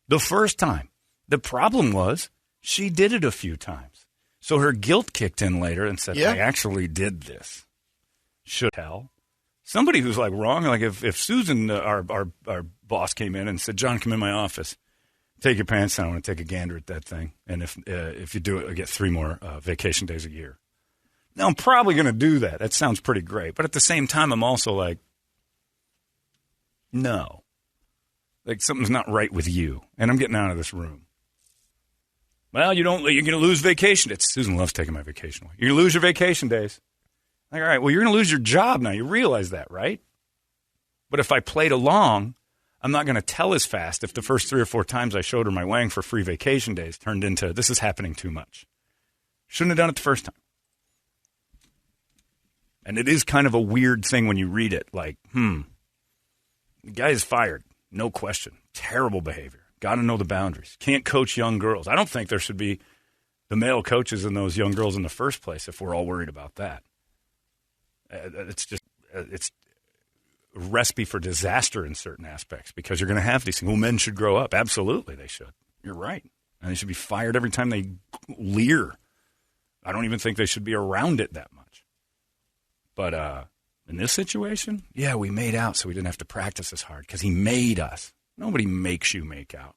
The first time. The problem was she did it a few times. So her guilt kicked in later and said, I actually did this. Should tell. Somebody who's like wrong, like if Susan, our boss, came in and said, John, come in my office. Take your pants down. I want to take a gander at that thing. And if you do it, I get 3 more vacation days a year. Now, I'm probably going to do that. That sounds pretty great. But at the same time, I'm also like, no. Like something's not right with you. And I'm getting out of this room. Well, you're going to lose vacation. Susan loves taking my vacation away. You're going to lose your vacation days. Like, all right, well, you're going to lose your job now. You realize that, right? But if I played along, I'm not going to tell as fast if the first 3 or 4 times I showed her my wang for free vacation days turned into, this is happening too much. Shouldn't have done it the first time. And it is kind of a weird thing when you read it. Like, the guy is fired. No question. Terrible behavior. Got to know the boundaries. Can't coach young girls. I don't think there should be the male coaches in those young girls in the first place if we're all worried about that. It's a recipe for disaster in certain aspects because you're going to have these things. Well, men should grow up. Absolutely, they should. You're right. And they should be fired every time they leer. I don't even think they should be around it that much. But in this situation, we made out so we didn't have to practice as hard because he made us. Nobody makes you make out.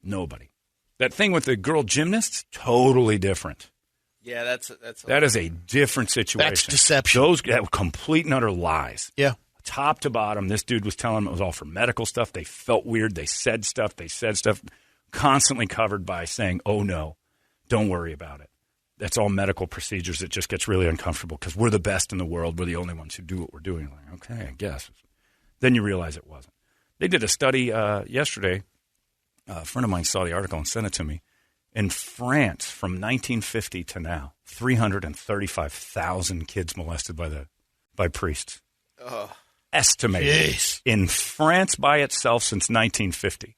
Nobody. That thing with the girl gymnasts, totally different. Yeah, that is a different situation. That's deception. Those complete and utter lies. Yeah. Top to bottom, this dude was telling them it was all for medical stuff. They felt weird. They said stuff. Constantly covered by saying, oh, no, don't worry about it. That's all medical procedures. It just gets really uncomfortable because we're the best in the world. We're the only ones who do what we're doing. Like, okay, I guess. Then you realize it wasn't. They did a study yesterday. A friend of mine saw the article and sent it to me. In France, from 1950 to now, 335,000 kids molested by priests. Estimated. Jeez. In France by itself since 1950.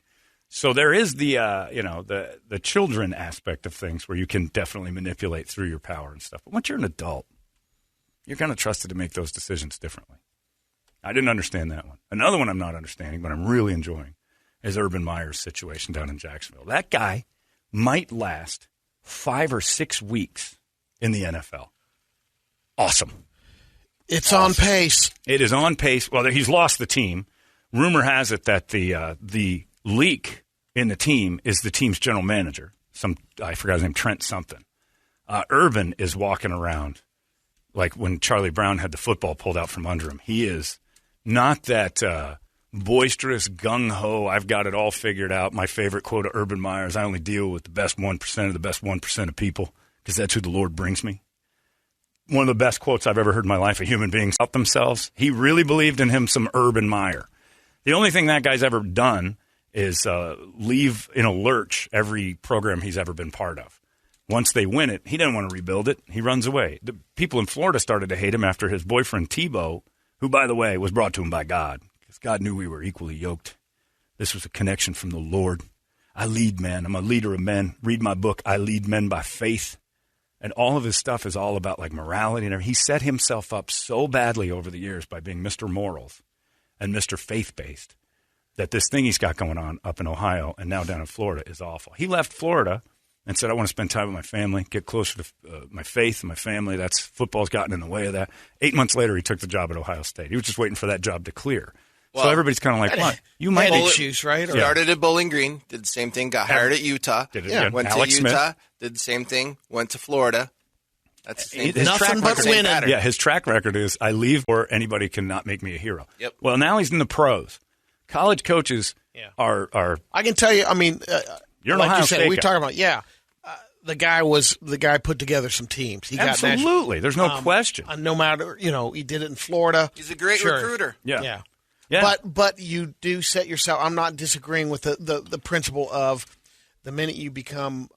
So there is the children aspect of things where you can definitely manipulate through your power and stuff. But once you're an adult, you're kind of trusted to make those decisions differently. I didn't understand that one. Another one I'm not understanding, but I'm really enjoying, is Urban Meyer's situation down in Jacksonville. That guy might last 5 or 6 weeks in the NFL. Awesome. It's on pace. It is on pace. Well, he's lost the team. Rumor has it that the leak in the team is the team's general manager. I forgot his name, Trent something. Urban is walking around like when Charlie Brown had the football pulled out from under him. He is not that boisterous, gung-ho, I've got it all figured out. My favorite quote of Urban Meyer is, I only deal with the best 1% of the best 1% of people because that's who the Lord brings me. One of the best quotes I've ever heard in my life of human beings about themselves. He really believed in him some Urban Meyer. The only thing that guy's ever done is leave in a lurch every program he's ever been part of. Once they win it, he didn't want to rebuild it. He runs away. The people in Florida started to hate him after his boyfriend Tebow, who, by the way, was brought to him by God, because God knew we were equally yoked. This was a connection from the Lord. I lead men. I'm a leader of men. Read my book, I Lead Men by Faith. And all of his stuff is all about like morality and everything. He set himself up so badly over the years by being Mr. Morals and Mr. Faith-based that this thing he's got going on up in Ohio and now down in Florida is awful. He left Florida and said, I want to spend time with my family, get closer to my faith and my family. Football's gotten in the way of that. 8 months later, he took the job at Ohio State. He was just waiting for that job to clear. Well, so everybody's kind of like, what? You might have issues, right? Started at Bowling Green, did the same thing, got hired at Utah. Did it again. Went Alex to Utah, Smith. Did the same thing, went to Florida. That's the same His nothing but winning. Yeah, his track record is I leave or anybody cannot make me a hero. Yep. Well, now he's in the pros. College coaches are I can tell you, I mean, you're an like Ohio you said, State we guy. talking about, the guy put together some teams. He Absolutely. There's no question. No matter, he did it in Florida. He's a great recruiter. Yeah. But you do set yourself. I'm not disagreeing with the principle of the minute you become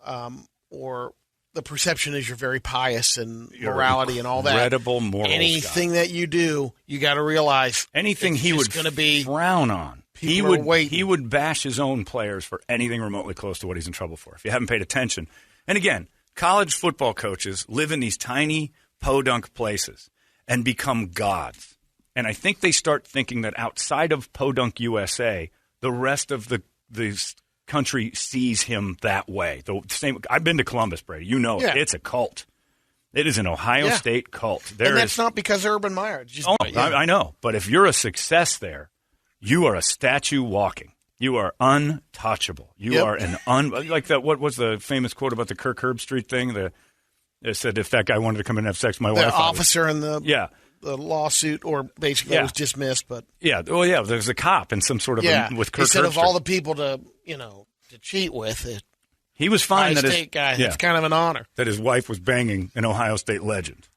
or the perception is you're very pious and morality and all that. Incredible moral Anything that you do, you got to realize anything he would frown on. He would bash his own players for anything remotely close to what he's in trouble for. If you haven't paid attention. And again, college football coaches live in these tiny podunk places and become gods. And I think they start thinking that outside of Podunk, USA, the rest of the country sees him that way. The same. I've been to Columbus, Brady. You know it's a cult. It is an Ohio State cult. And that's not because of Urban Meyer. I know. But if you're a success there, you are a statue walking. You are untouchable. You are like that. What was the famous quote about the Kirk Herbstreit thing? It said if that guy wanted to come in and have sex with my wife. The officer in the lawsuit, or basically it was dismissed. But there's a cop and some sort of with Kirk instead Herbstreit. of all the people to cheat with. He was fine that State guy. It's kind of an honor that his wife was banging an Ohio State legend.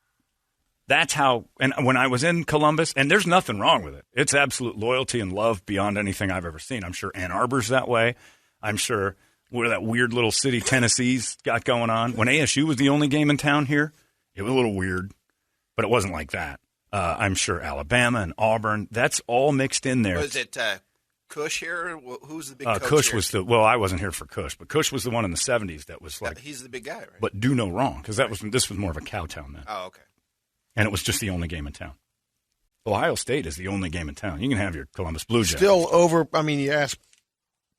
That's how. And when I was in Columbus, and there's nothing wrong with it. It's absolute loyalty and love beyond anything I've ever seen. I'm sure Ann Arbor's that way. I'm sure where that weird little city Tennessee's got going on. When ASU was the only game in town here, it was a little weird, but it wasn't like that. I'm sure Alabama and Auburn. That's all mixed in there. Was it Cush here? Who's the big coach Cush here? was I wasn't here for Cush, but Cush was the one in the 70s that was like. He's the big guy, right? But do no wrong, because this was more of a cow town then. Oh, okay. And it was just the only game in town. Ohio State is the only game in town. You can have your Columbus Blue Jackets. Still over. I mean, you ask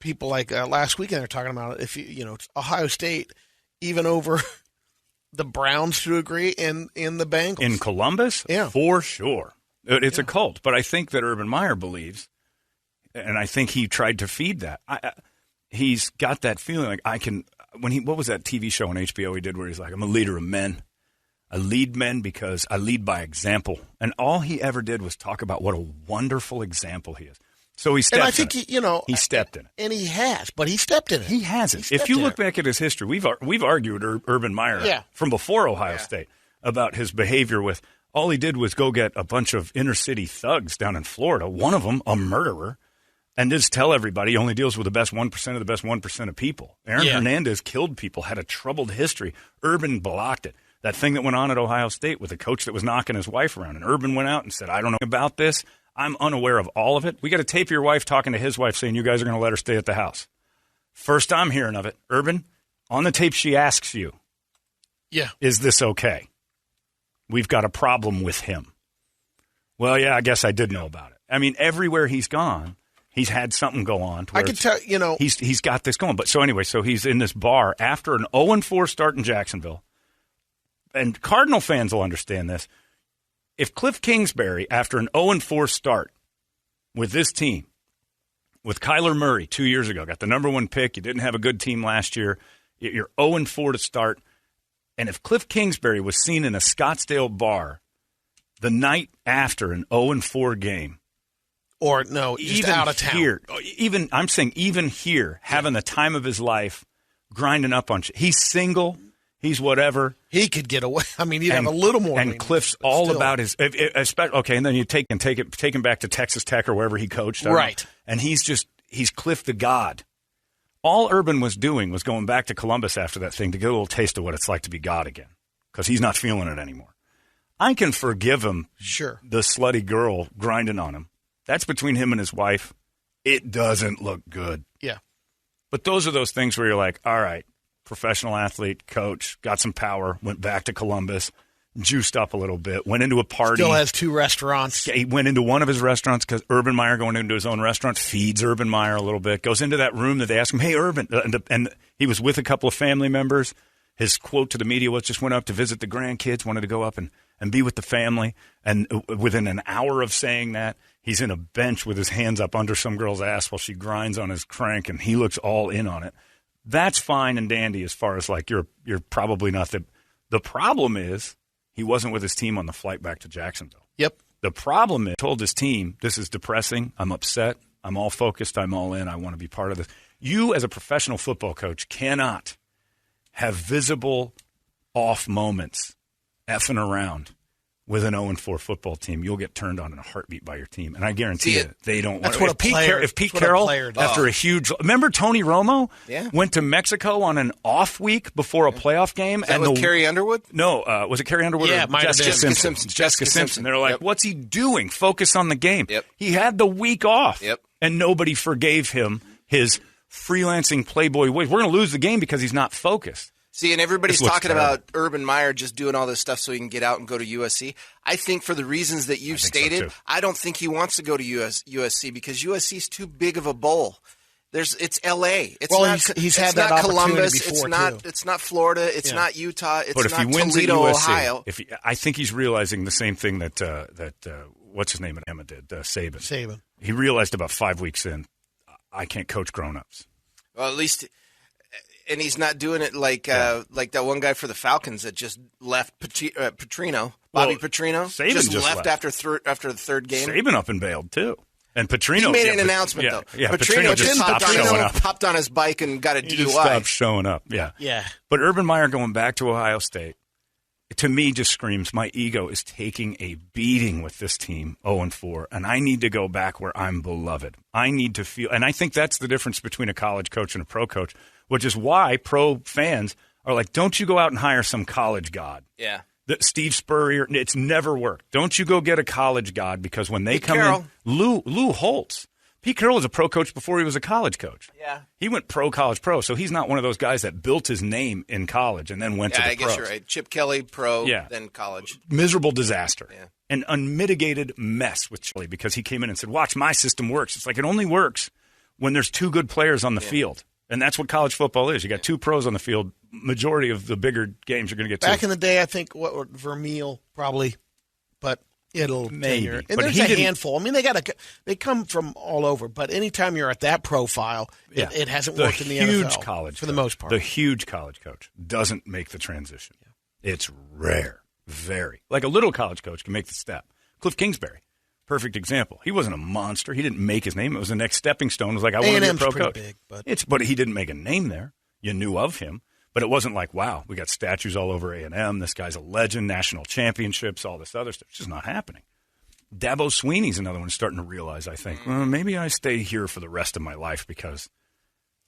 people like last weekend, they're talking about it. If it's Ohio State, even over the Browns to a degree, and in the Bengals in Columbus, for sure, it's a cult. But I think that Urban Meyer believes. And I think he tried to feed that. He's got that feeling like I can. What was that TV show on HBO he did where he's like, I'm a leader of men. I lead men because I lead by example. And all he ever did was talk about what a wonderful example he is. So he stepped in it. And I think he stepped in it. And he has, but he stepped in it. He hasn't. If you look back at his history, we've argued Urban Meyer from before Ohio State about his behavior with all he did was go get a bunch of inner city thugs down in Florida, one of them a murderer. And just tell everybody he only deals with the best 1% of the best 1% of people. Aaron Hernandez killed people, had a troubled history. Urban blocked it. That thing that went on at Ohio State with a coach that was knocking his wife around. And Urban went out and said, I don't know about this. I'm unaware of all of it. We got to tape your wife talking to his wife saying you guys are going to let her stay at the house. First I'm hearing of it. Urban, on the tape she asks you, is this okay? We've got a problem with him. Well, I guess I did know about it. I mean, everywhere he's gone, he's had something go on. I can tell, He's got this going. But so anyway, he's in this bar after an 0-4 start in Jacksonville. And Cardinal fans will understand this. If Cliff Kingsbury, after an 0-4 start with this team, with Kyler Murray 2 years ago, got the number one pick, you didn't have a good team last year, you're 0-4 to start, and if Cliff Kingsbury was seen in a Scottsdale bar the night after an 0-4 game, or no, just even out of town. Even here, having the time of his life, grinding up on shit. He's single. He's whatever. He could get away. I mean, he'd have a little more. And Cliff's all about his. Okay, and then you take him back to Texas Tech or wherever he coached. Right. And he's Cliff the God. All Urban was doing was going back to Columbus after that thing to get a little taste of what it's like to be God again, because he's not feeling it anymore. I can forgive him. Sure. The slutty girl grinding on him. That's between him and his wife. It doesn't look good. Yeah. But those are those things where you're like, all right, professional athlete, coach, got some power, went back to Columbus, juiced up a little bit, went into a party. Still has 2 restaurants. He went into one of his restaurants because Urban Meyer going into his own restaurant feeds Urban Meyer a little bit, goes into that room that they ask him, hey, Urban. And he was with a couple of family members. His quote to the media was just went up to visit the grandkids, wanted to go up and be with the family. And within an hour of saying that, he's in a bench with his hands up under some girl's ass while she grinds on his crank, and he looks all in on it. That's fine and dandy as far as like you're probably not the problem is he wasn't with his team on the flight back to Jacksonville. Yep. The problem is told his team, this is depressing. I'm upset. I'm all focused. I'm all in. I want to be part of this. You as a professional football coach cannot have visible off moments effing around with an 0-4 football team. You'll get turned on in a heartbeat by your team. And I guarantee you, they don't want to. If Pete Carroll, after a huge – remember Tony Romo went to Mexico on an off week before a playoff game? Is that with Carrie Underwood? No. Was it Carrie Underwood or Jessica Simpson? Jessica Simpson. They're like, what's he doing? Focus on the game. Yep. He had the week off. Yep. And nobody forgave him his freelancing Playboy ways. We're going to lose the game because he's not focused. See, and everybody's talking about Urban Meyer just doing all this stuff so he can get out and go to USC. I think for the reasons that you've stated, I don't think he wants to go to USC because USC is too big of a bowl. It's L.A. He's had that opportunity Columbus. before, It's not Florida. It's not Utah. It's but if not he wins Toledo, at USC, Ohio. I think he's realizing the same thing that what's his name at Emma did, Saban. He realized about 5 weeks in, I can't coach grown-ups. Well, at least, and he's not doing it like that one guy for the Falcons that just left Petrino. Bobby Petrino Saban just left after the third game. Saban up and bailed too. And Petrino made an announcement though. Yeah, Petrino just stopped showing up. Hopped on his bike and got a DUI. He just stopped showing up. Yeah. But Urban Meyer going back to Ohio State, to me, just screams my ego is taking a beating with this team, 0-4, and I need to go back where I'm beloved. I need to feel, and I think that's the difference between a college coach and a pro coach, which is why pro fans are like, don't you go out and hire some college god. Yeah. Steve Spurrier, it's never worked. Don't you go get a college god because when they come Carroll. in, Lou Holtz. Pete Carroll was a pro coach before he was a college coach. Yeah. He went pro, so he's not one of those guys that built his name in college and then went to the pros. I guess you're right. Chip Kelly, pro, then college. Miserable disaster. Yeah. An unmitigated mess with Chile because he came in and said, watch, my system works. It's like it only works when there's two good players on the field. And that's what college football is. You got two pros on the field. Majority of the bigger games you're going to get back in the day, I think Vermeil probably, but it'll maybe. And there's a handful. I mean, they come from all over. But anytime you're at that profile, it hasn't worked in the huge NFL college for the most part. The huge college coach doesn't make the transition. Yeah. It's rare, very. Like a little college coach can make the step. Cliff Kingsbury. Perfect example. He wasn't a monster. He didn't make his name. It was the next stepping stone. It was like, I want to be a pro coach. Big, but he didn't make a name there. You knew of him. But it wasn't like, wow, we got statues all over A&M. This guy's a legend, national championships, all this other stuff. It's just not happening. Dabo Sweeney's another one starting to realize, I think, maybe I stay here for the rest of my life because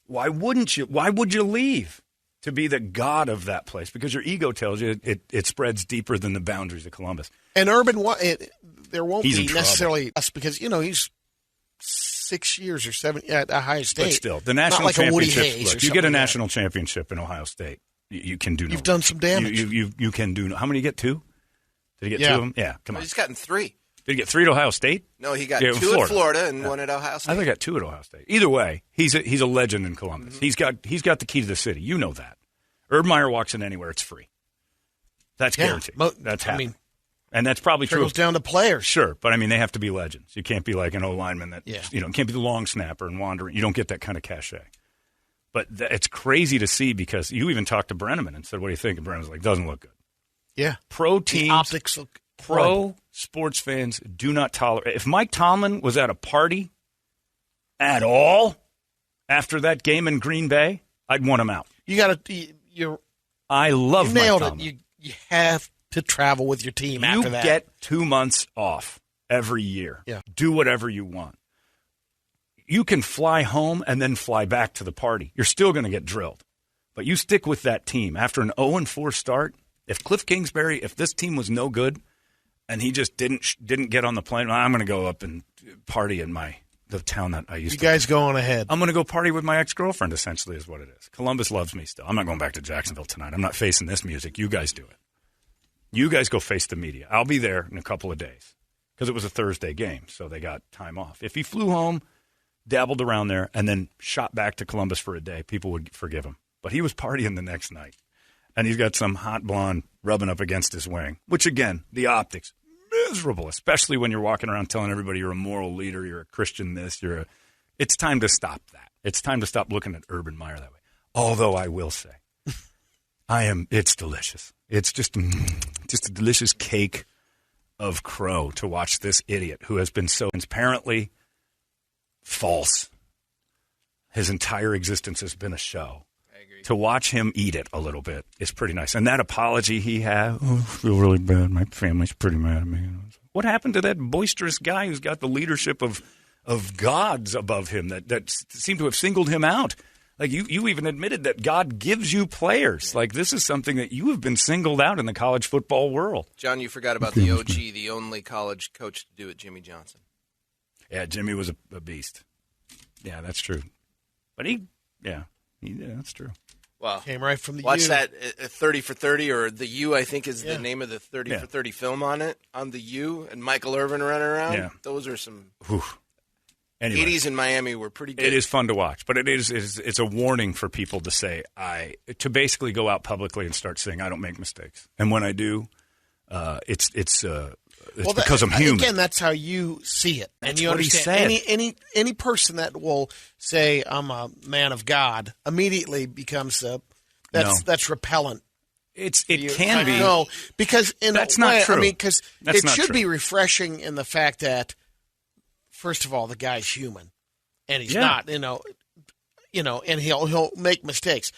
why wouldn't you? Why would you leave to be the god of that place? Because your ego tells you it spreads deeper than the boundaries of Columbus. And Urban, there won't He's be necessarily us because, he's 6 years or 7 at Ohio State. But still, the national championship. Look, you get a national championship in Ohio State, you can do no. You've done some damage. You can do no. How many did you get? 2? Did he get 2 of them? Yeah, come on. He's gotten 3. Did he get 3 at Ohio State? No, he got 2 at Florida and 1 at Ohio State. I think he got 2 at Ohio State. Either way, he's a legend in Columbus. Mm-hmm. He's got the key to the city. You know that. Urban Meyer walks in anywhere, it's free. That's guaranteed. That's happening. And that's probably true. It goes down to players. Sure, but I mean, they have to be legends. You can't be like an O-lineman that, can't be the long snapper and wandering. You don't get that kind of cachet. But it's crazy to see because you even talked to Brenneman and said, what do you think? And Brenneman was like, doesn't look good. Yeah. Pro teams, the optics look pro sports fans do not tolerate. If Mike Tomlin was at a party at all after that game in Green Bay, I'd want him out. You got to, I love Mike Tomlin. Nailed it. You have to travel with your team after that. You get 2 months off every year. Yeah. Do whatever you want. You can fly home and then fly back to the party. You're still going to get drilled. But you stick with that team. After an 0-4 start, if Cliff Kingsbury, if this team was no good and he just didn't get on the plane, I'm going to go up and party in the town that I used to. You guys go on ahead. I'm going to go party with my ex-girlfriend, essentially, is what it is. Columbus loves me still. I'm not going back to Jacksonville tonight. I'm not facing this music. You guys do it. You guys go face the media. I'll be there in a couple of days because it was a Thursday game, so they got time off. If he flew home, dabbled around there, and then shot back to Columbus for a day, people would forgive him. But he was partying the next night, and he's got some hot blonde rubbing up against his wing, which, again, the optics, miserable, especially when you're walking around telling everybody you're a moral leader, you're a Christian this, It's time to stop that. It's time to stop looking at Urban Meyer that way. Although I will say, it's delicious. It's just a delicious cake of crow to watch this idiot who has been so transparently false. His entire existence has been a show. I agree. To watch him eat it a little bit is pretty nice. And that apology he had, I feel really bad. My family's pretty mad at me. What happened to that boisterous guy who's got the leadership of gods above him that seem to have singled him out? Like, you even admitted that God gives you players. Like, this is something that you have been singled out in the college football world. John, you forgot about the OG, the only college coach to do it, Jimmy Johnson. Yeah, Jimmy was a beast. Yeah, that's true. But that's true. Wow. Came right from the Watch U. that 30 for 30, or the U, I think is the name of the 30 for 30 film on the U, and Michael Irvin running around. Yeah. Those are some Anyway, 80s in Miami were pretty good. it is fun to watch, but it's a warning for people to say to basically go out publicly and start saying I don't make mistakes, and when I do, it's because I'm human. Again, that's how you see it, That's and you what he understand. said. Any person that will say I'm a man of God immediately becomes that's repellent. It can be. No, because in That's a way, not true. I mean, because That's it not should true. be refreshing in the fact that, first of all, the guy's human, and he's not, and he'll make mistakes.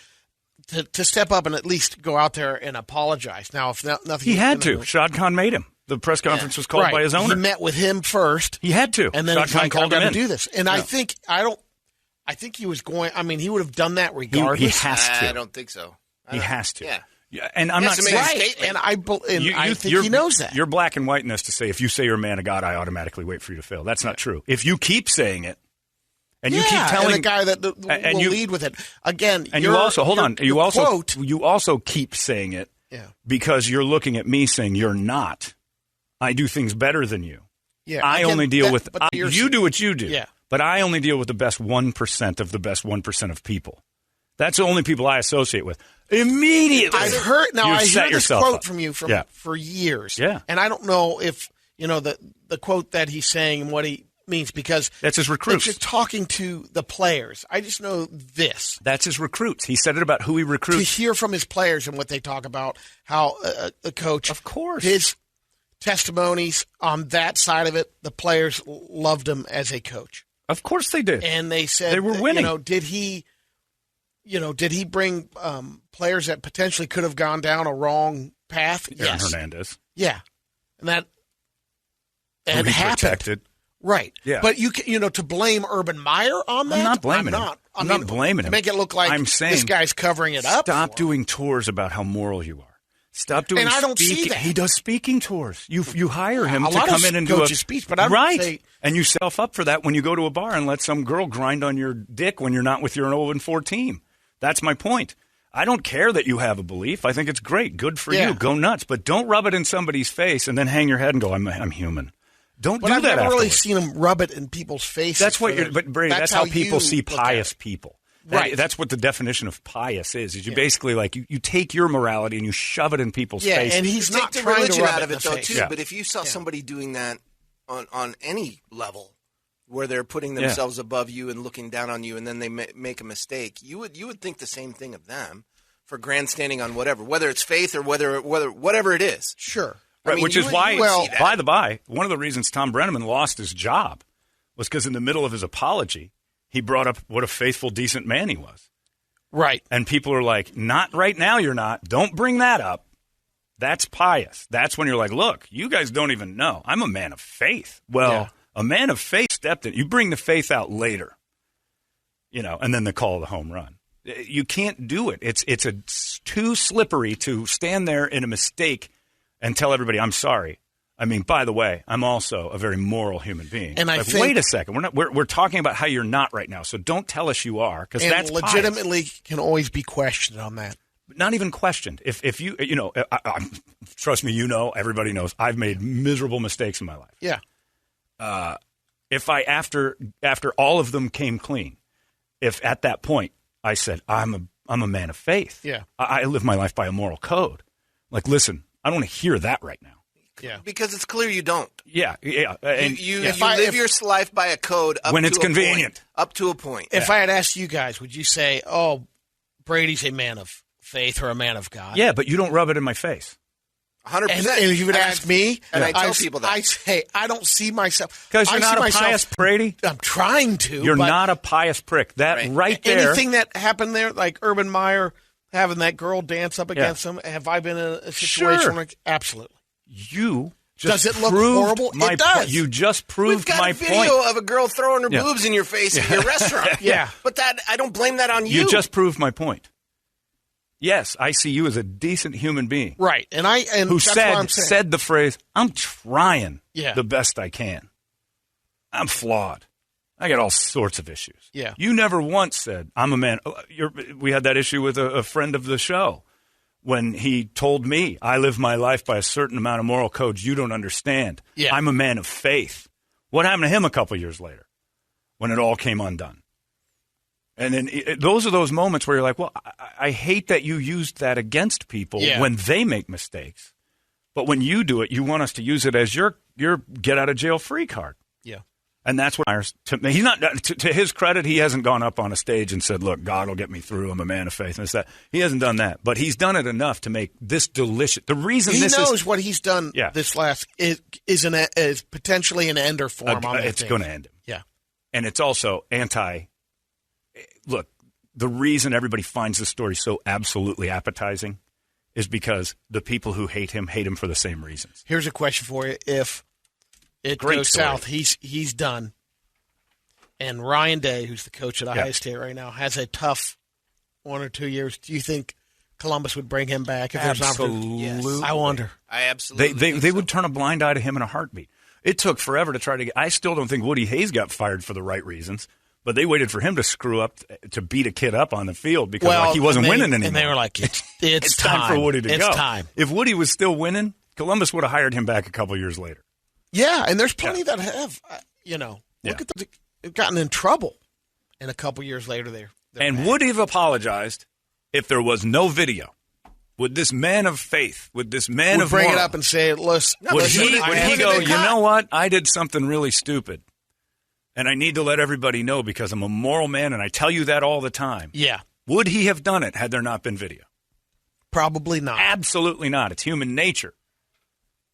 To step up and at least go out there and apologize. Now, if nothing, He had to. Shad Khan made him. The press conference was called by his owner. He met with him first. He had to. And then Shad he's Khan like, called I got him to in. do this. And I think he was going. I mean, he would have done that regardless. He has to. I don't think so. He has to. Yeah. And I'm He not has to make a saying. statement. And I think he knows that. You're black and white in this to say if you say you're a man of God, I automatically wait for you to fail. That's not true. If you keep saying it, and you keep telling and the guy that will lead with it again, and you also hold on, you also keep saying it, because you're looking at me saying you're not. I do things better than you. Yeah, I only deal with you do what you do. Yeah. But I only deal with the best 1% of the best 1% of people. That's the only people I associate with. Immediately, I've heard. Now I hear this quote up. from you for years. Yeah. And I don't know if the quote that he's saying and what he means, because that's his recruits. It's just talking to the players. I just know this. That's his recruits. He said it about who he recruits. To hear from his players and what they talk about, how the coach, of course, his testimonies on that side of it, the players loved him as a coach. Of course they did. And they said they were winning. Did he bring players that potentially could have gone down a wrong path? Aaron Hernandez. Yeah. And that Who he happened. Protected. Right. Yeah. But to blame Urban Meyer on that? I'm not blaming him. I'm not blaming him. To make it look like I'm saying, this guy's covering it up. Stop doing tours about how moral you are. Stop doing. And I don't see that. He does speaking tours. You hire him a to lot come of in and do coaches speech, but I don't say, and you self up for that when you go to a bar and let some girl grind on your dick when you're not with your 0-4 team. That's my point. I don't care that you have a belief. I think it's great. Good for you. Go nuts. But don't rub it in somebody's face and then hang your head and go, I'm human. Don't do that. I've never afterwards. really seen him rub it in people's faces. That's what you're. But Brady, that's how people see pious it. people. Right. That's what the definition of pious is. You basically you take your morality and you shove it in people's face. And he's not take the trying religion to rub out of it though face. too. Yeah. But if you saw somebody doing that on any level, where they're putting themselves above you and looking down on you, and then they make a mistake, you would think the same thing of them for grandstanding on whether it's faith or whatever it is. Sure. Right, I mean, which is why, by the by, one of the reasons Tom Brenneman lost his job was because in the middle of his apology, he brought up what a faithful, decent man he was. Right. And people are like, not right now, you're not. Don't bring that up. That's pious. That's when you're like, look, you guys don't even know. I'm a man of faith. Well, a man of faith stepped in. You bring the faith out later, and then the call of the home run. You can't do it. It's too slippery to stand there in a mistake and tell everybody, I'm sorry. I mean, by the way, I'm also a very moral human being. And I think, wait a second, we're talking about how you're not right now. So don't tell us you are, because that's legitimately pious. Can always be questioned on that. Not even questioned. If you trust me, everybody knows I've made miserable mistakes in my life. Yeah. If I after all of them came clean, if at that point I said I'm a man of faith, I live my life by a moral code. Like, listen, I don't want to hear that right now. Yeah, because it's clear you don't. Yeah. And you live your life by a code up when it's to convenient. A point, up to a point. If I had asked you guys, would you say, "Oh, Brady's a man of faith or a man of God"? Yeah, but you don't rub it in my face. 100%. And if you would ask me, and I tell people that I say I don't see myself because you're not a pious Brady. I'm trying to. You're not a pious prick. That right there. Anything that happened there, like Urban Meyer having that girl dance up against him, have I been in a situation like absolutely? You just does it look horrible? It does. You just proved my point. We've got a video of a girl throwing her boobs in your face in your restaurant. Yeah, but that I don't blame that on you. You just proved my point. Yes, I see you as a decent human being, right? And who said the phrase, "I'm trying the best I can. I'm flawed." I got all sorts of issues. Yeah. You never once said, I'm a man. We had that issue with a friend of the show when he told me, I live my life by a certain amount of moral codes you don't understand. Yeah. I'm a man of faith. What happened to him a couple years later when it all came undone? And then those are those moments where you're like, well, I hate that you used that against people when they make mistakes. But when you do it, you want us to use it as your get-out-of-jail-free card. Yeah. And that's what Myers, he's not, to his credit, he hasn't gone up on a stage and said, look, God will get me through. I'm a man of faith. And it's that. He hasn't done that. But he's done it enough to make this delicious. The reason he this knows what he's done this last is potentially an ender for him. It's going to end him. Yeah. And it's also look, the reason everybody finds this story so absolutely appetizing is because the people who hate him for the same reasons. Here's a question for you. If it goes south, he's done. And Ryan Day, who's the coach at Ohio State right now, has a tough 1 or 2 years. Do you think Columbus would bring him back if there's an opportunity? Yes. I wonder. I absolutely They would turn a blind eye to him in a heartbeat. It took forever to try to get – I still don't think Woody Hayes got fired for the right reasons, but they waited for him to screw up to beat a kid up on the field because he wasn't winning anymore. And they were like, it's time for Woody to go. It's time. If Woody was still winning, Columbus would have hired him back a couple years later. Yeah, and there's plenty that have, look at they've gotten in trouble, and a couple years later they're and mad. would he have apologized if there was no video? Would this man of faith, would this man of bring moral, it up and say, listen, would he go, you know what? I did something really stupid, and I need to let everybody know because I'm a moral man, and I tell you that all the time. Yeah. Would he have done it had there not been video? Probably not. Absolutely not. It's human nature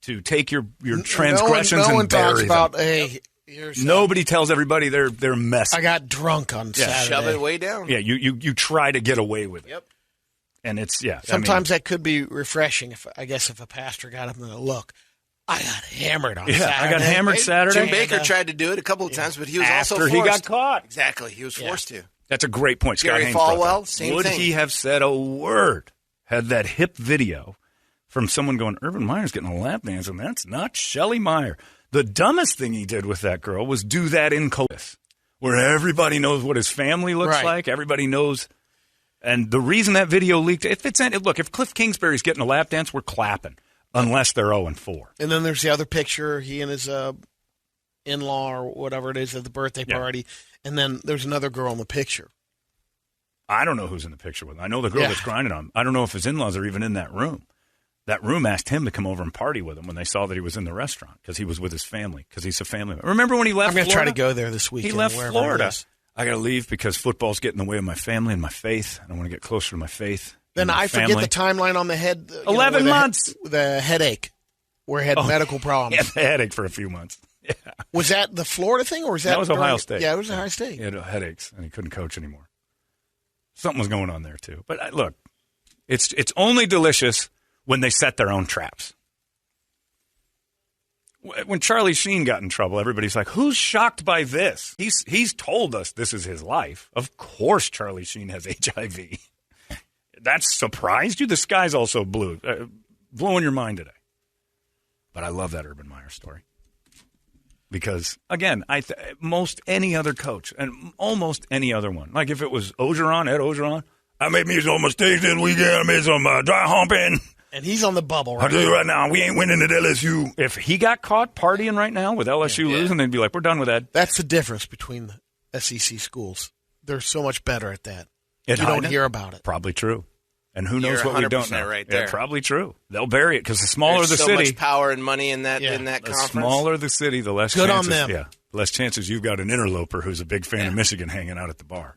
to take your transgressions no one and bury talks them. about, hey, here's Nobody tells everybody they're messy. I got drunk on Saturday. Shove it way down. Yeah, you try to get away with it. Yep. And it's, Sometimes that could be refreshing if a pastor got up and said, look, I got hammered on Saturday. I got hammered Saturday. Jim Baker tried to do it a couple of times, but he was After also forced. he got caught. Exactly. He was forced to. That's a great point. Gary Scott Falwell, same Would thing. he have said a word had that hip video from someone going, Urban Meyer's getting a lap dance, and that's not Shelley Meyer. The dumbest thing he did with that girl was do that in Columbus, where everybody knows what his family looks like. Everybody knows. And the reason that video leaked, if Cliff Kingsbury's getting a lap dance, we're clapping, unless they're 0-4. And then there's the other picture, he and his in-law or whatever it is at the birthday party. And then there's another girl in the picture. I don't know who's in the picture with him. I know the girl that's grinding on him. I don't know if his in-laws are even in that room. That room asked him to come over and party with him when they saw that he was in the restaurant because he was with his family, because he's a family member. Remember when he left Florida? I'm going to try to go there this weekend. He left Florida. I got to leave because football's getting in the way of my family and my faith, and I want to get closer to my faith. Then I forget the timeline on the head. 11 months. The headache, where he had medical problems. He had the headache for a few months. Yeah. Was that the Florida thing, or was that? That was Ohio State. Yeah, it was Ohio State. He had headaches, and he couldn't coach anymore. Something was going on there, too. But look, it's only delicious when they set their own traps. When Charlie Sheen got in trouble, everybody's like, who's shocked by this? He's told us this is his life. Of course Charlie Sheen has HIV. That surprised you? The sky's also blue. Blowing your mind today. But I love that Urban Meyer story. Because, again, most any other coach, and almost any other one, like if it was Ed Ogeron, I made me some mistakes this weekend. I made some dry humping. And he's on the bubble right I tell you right now, we ain't winning at LSU. If he got caught partying right now with LSU losing, they'd be like, we're done with that. That's the difference between the SEC schools. They're so much better at that. You don't hear about it. Probably true. And who knows what we don't know. Right there. Yeah, probably true. They'll bury it because the smaller There's the so city, much power and money in that the conference. smaller the city, the less Good chances. on them. Yeah, less chances you've got an interloper who's a big fan of Michigan hanging out at the bar.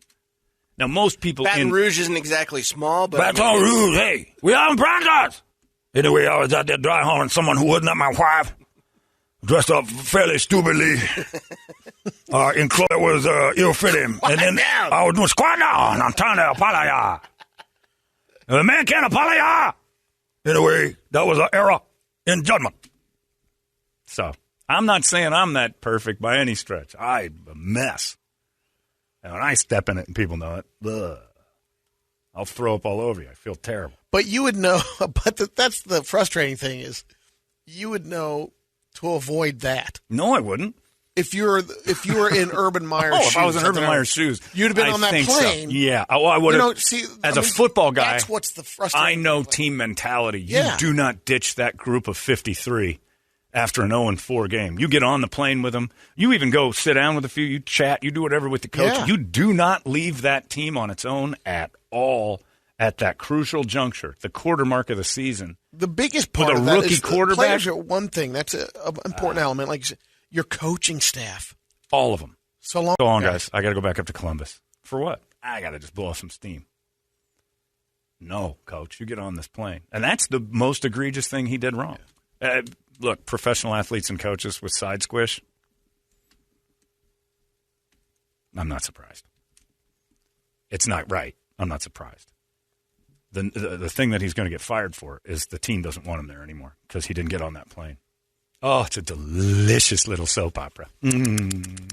Now, most people Baton Rouge isn't exactly small, but Baton Rouge, hey, we are in practice. Anyway, I was out there dry humping someone who was not my wife, dressed up fairly stupidly. In clothes that was ill-fitting. And then I was doing squat down. I'm trying to apologize. The man can't apologize. Anyway, that was an error in judgment. So, I'm not saying I'm that perfect by any stretch. I'm a mess. And when I step in it and people know it, I'll throw up all over you. I feel terrible. But you would know, that's the frustrating thing is you would know to avoid that. No, I wouldn't. If you were in Urban Meyer's shoes. If I was in Urban Meyer's shoes, you'd have been on that plane. So. Yeah. I would have. A football guy, that's what's the frustrating. I know team mentality. You do not ditch that group of 53 after an 0-4 game. You get on the plane with them. You even go sit down with a few. You chat. You do whatever with the coach. Yeah. You do not leave that team on its own at all at that crucial juncture, the quarter mark of the season. The biggest part with of a that rookie is quarterback. The players are one thing. That's an important element. Like your coaching staff. All of them. So long, guys. I got to go back up to Columbus. For what? I got to just blow off some steam. No, Coach, you get on this plane. And that's the most egregious thing he did wrong. Look, professional athletes and coaches with side squish, I'm not surprised. It's not right. I'm not surprised. The thing that he's going to get fired for is the team doesn't want him there anymore because he didn't get on that plane. Oh, it's a delicious little soap opera. Mm.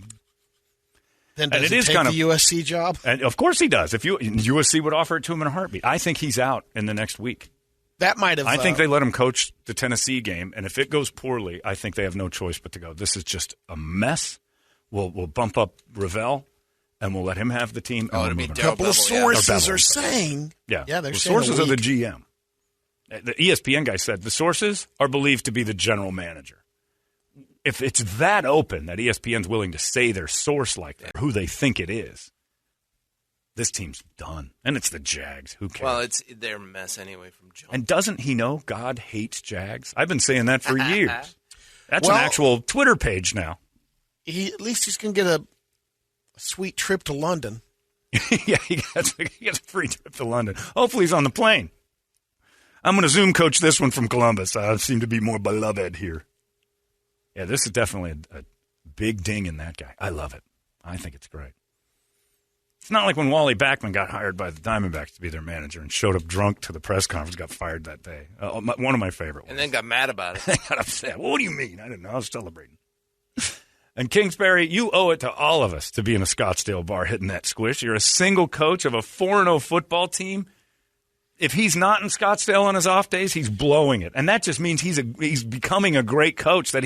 Then does he take the USC job? And of course he does. If USC would offer it to him in a heartbeat. I think he's out in the next week. That might have. I think they let him coach the Tennessee game, and if it goes poorly, I think they have no choice but to go. This is just a mess. We'll bump up Ravel, and we'll let him have the team. A couple of sources are saying. Yeah, they're the saying sources are the GM. The ESPN guy said the sources are believed to be the general manager. If it's that open that ESPN's willing to say their source like that, who they think it is, this team's done. And it's the Jags. Who cares? Well, it's their mess anyway from jump. And doesn't he know God hates Jags? I've been saying that for years. That's an actual Twitter page now. At least he's going to get a sweet trip to London. Yeah, he gets a free trip to London. Hopefully he's on the plane. I'm going to Zoom coach this one from Columbus. I seem to be more beloved here. Yeah, this is definitely a big ding in that guy. I love it. I think it's great. It's not like when Wally Backman got hired by the Diamondbacks to be their manager and showed up drunk to the press conference, got fired that day. One of my favorite ones. And then got mad about it. They got upset. Well, what do you mean? I didn't know. I was celebrating. And Kingsbury, you owe it to all of us to be in a Scottsdale bar hitting that squish. You're a single coach of a 4-0 football team. If he's not in Scottsdale on his off days, he's blowing it. And that just means he's becoming a great coach. That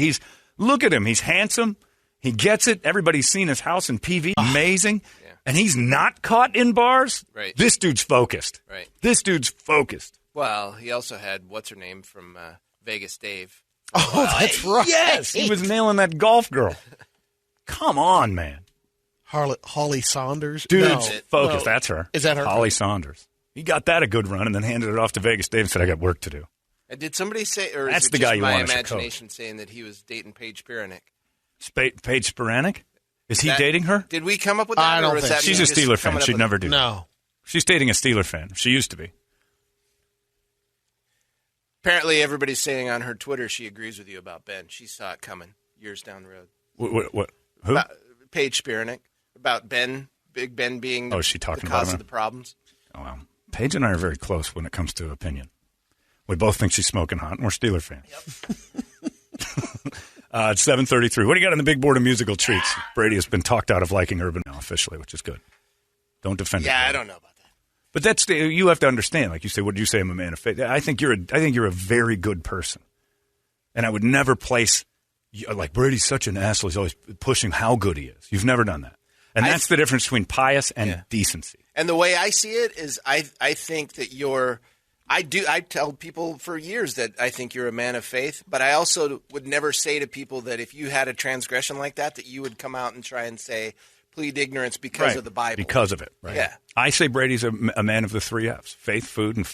look at him. He's handsome. He gets it. Everybody's seen his house in PV. Amazing. Yeah. And he's not caught in bars. Right. This dude's focused. Right. This dude's focused. Well, he also had, what's her name from Vegas, Dave. Oh, that's right. Yes. He was nailing that golf girl. Come on, man. Holly Saunders. Dude's focused. No. That's her. Is that her? Holly Saunders. He got that a good run and then handed it off to Vegas Dave and said, I got work to do. Did somebody say, or that's is it the just guy you my want imagination saying that he was dating Paige Spiranac? Paige Spiranac? Is he dating her? Did we come up with that? I don't think she's a Steeler fan. She'd never do that. No. She's dating a Steeler fan. She used to be. Apparently, everybody's saying on her Twitter she agrees with you about Ben. She saw it coming years down the road. What? Who? Paige Spiranac. About Ben, Big Ben being is she talking the cause about of the problems. Oh, well. Paige and I are very close when it comes to opinion. We both think she's smoking hot, and we're Steeler fans. Yep. It's 7:33. What do you got on the big board of musical treats? Brady has been talked out of liking Urban now officially, which is good. Don't defend it. Yeah, I don't know about that. But that's you have to understand. Like you say, what did you say? I'm a man of faith. I think you're a very good person, and I would never place like Brady's such an asshole. He's always pushing how good he is. You've never done that, and that's the difference between pious and decency. And the way I see it is, I think that I tell people for years that I think you're a man of faith, but I also would never say to people that if you had a transgression like that you would come out and try and say, plead ignorance because of the Bible. Because of it, right? Yeah. I say Brady's a man of the 3 F's: faith, food, and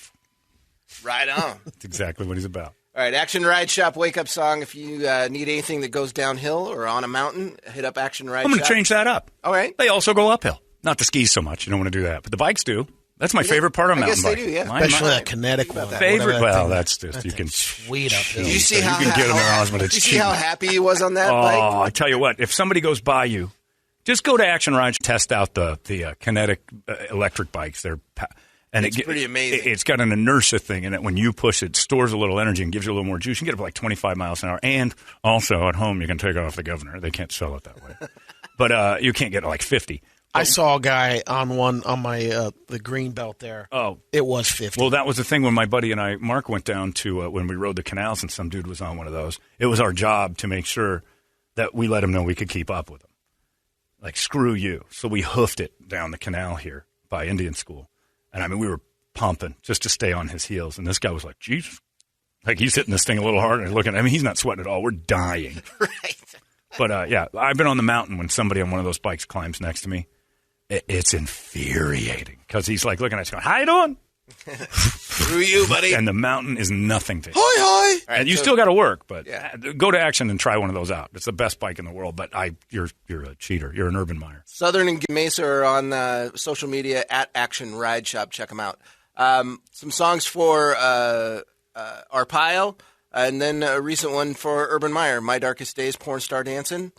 right on. That's exactly what he's about. All right, Action Ride Shop wake-up song. If you need anything that goes downhill or on a mountain, hit up Action Ride Shop. I'm going to change that up. All right. They also go uphill. Not the skis so much. You don't want to do that. But the bikes do. That's my favorite part of mountain biking. I guess they do, yeah. Especially that kinetic one. Favorite? Well, that's just, you can. Sweet uphill. Did you see how, you can get them in Osmond. Did you see how happy he was on that bike? Oh, I tell you what. If somebody goes by you, just go to Action Ride, test out the kinetic electric bikes. It's pretty amazing. It's got an inertia thing in it. When you push it, stores a little energy and gives you a little more juice. You can get up to like 25 miles an hour. And also at home, you can take off the governor. They can't sell it that way. But you can't get to like 50. I saw a guy on my the green belt there. Oh, it was 50. Well, that was the thing when my buddy and I, Mark, went down to when we rode the canals, and some dude was on one of those. It was our job to make sure that we let him know we could keep up with him. Like, screw you. So we hoofed it down the canal here by Indian School. And, I mean, we were pumping just to stay on his heels. And this guy was like, Jesus. Like, he's hitting this thing a little harder and looking. I mean, he's not sweating at all. We're dying. Right. But, yeah, I've been on the mountain when somebody on one of those bikes climbs next to me. It's infuriating because he's like looking at us going, how you doing? Screw you, buddy. And the mountain is nothing to him. Hi. Right, And you still got to work, but Yeah. go to Action and try one of those out. It's the best bike in the world, but you're a cheater. You're an Urban Meyer. Southern and Mesa are on social media at Action Ride Shop. Check them out. Some songs for Arpaio, and then a recent one for Urban Meyer, My Darkest Days, Porn Star Dancing.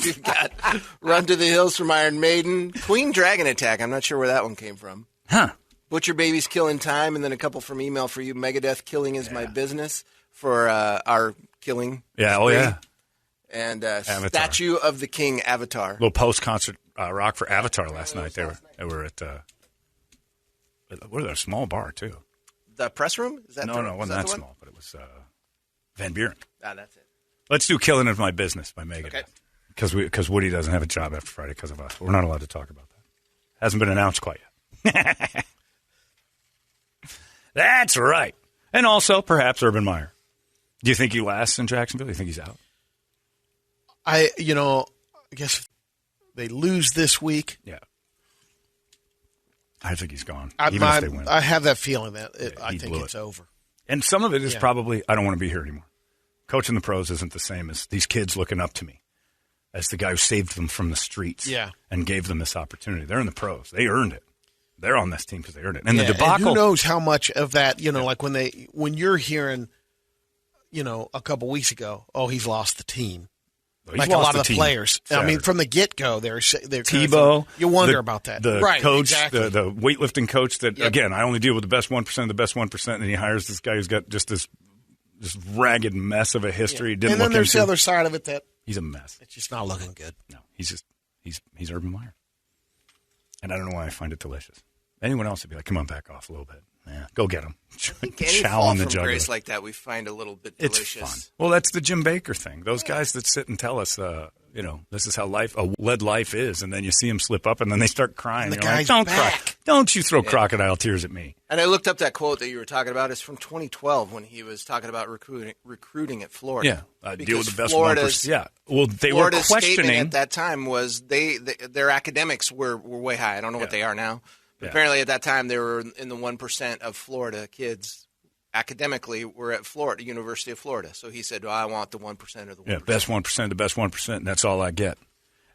You've got Run to the Hills from Iron Maiden, Queen Dragon Attack. I'm not sure where that one came from. Huh. Butcher Babies Killing Time, and then a couple from Email for You, Megadeth Killing Is My Business for our killing. Yeah, oh spree. yeah. And Avatar. Statue of the King Avatar. Little post-concert rock for Avatar last night. They were at a small bar, too. The press room? Is that No, it wasn't that small, but it was Van Buren. Ah, that's it. Let's do Killing Is My Business by Megadeth. Okay. Because Woody doesn't have a job after Friday because of us. We're not allowed to talk about that. Hasn't been announced quite yet. That's right. And also, perhaps, Urban Meyer. Do you think he lasts in Jacksonville? Do you think he's out? I guess if they lose this week. Yeah. I think he's gone, I if they win. I have that feeling that I think blew it's over. And some of it is probably, I don't want to be here anymore. Coaching the pros isn't the same as these kids looking up to me as the guy who saved them from the streets and gave them this opportunity. They're in the pros. They earned it. They're on this team because they earned it. And the debacle. And who knows how much of that, like when you're hearing, a couple weeks ago, oh, he's lost the team. Like a lot of the players. Saturday. I mean, from the get-go, they're Tebow. You wonder about that. The right, coach, exactly. the weightlifting coach that, again, I only deal with the best 1% of the best 1%, and he hires this guy who's got just this ragged mess of a history. And then there's the other side of it that he's a mess. it's just not looking good. No, he's Urban Meyer. And I don't know why I find it delicious. Anyone else would be like, come on, back off a little bit. Yeah, go get him. Any fall from grace like that we find a little bit delicious. It's fun. Well, that's the Jim Baker thing. Those guys that sit and tell us, this is how lead life is, and then you see them slip up, and then they start crying. And the You're guy's like, back. Cry. Don't you throw crocodile tears at me. And I looked up that quote that you were talking about. It's from 2012 when he was talking about recruiting at Florida. Yeah, deal with the best Florida's, 1%. Yeah, well, they Florida's were questioning statement at that time was their academics were way high. I don't know what they are now. But apparently at that time they were in the 1% of Florida kids academically were at Florida, University of Florida. So he said, well, I want the 1% of the 1%. Yeah, best 1%, the best 1%, and that's all I get.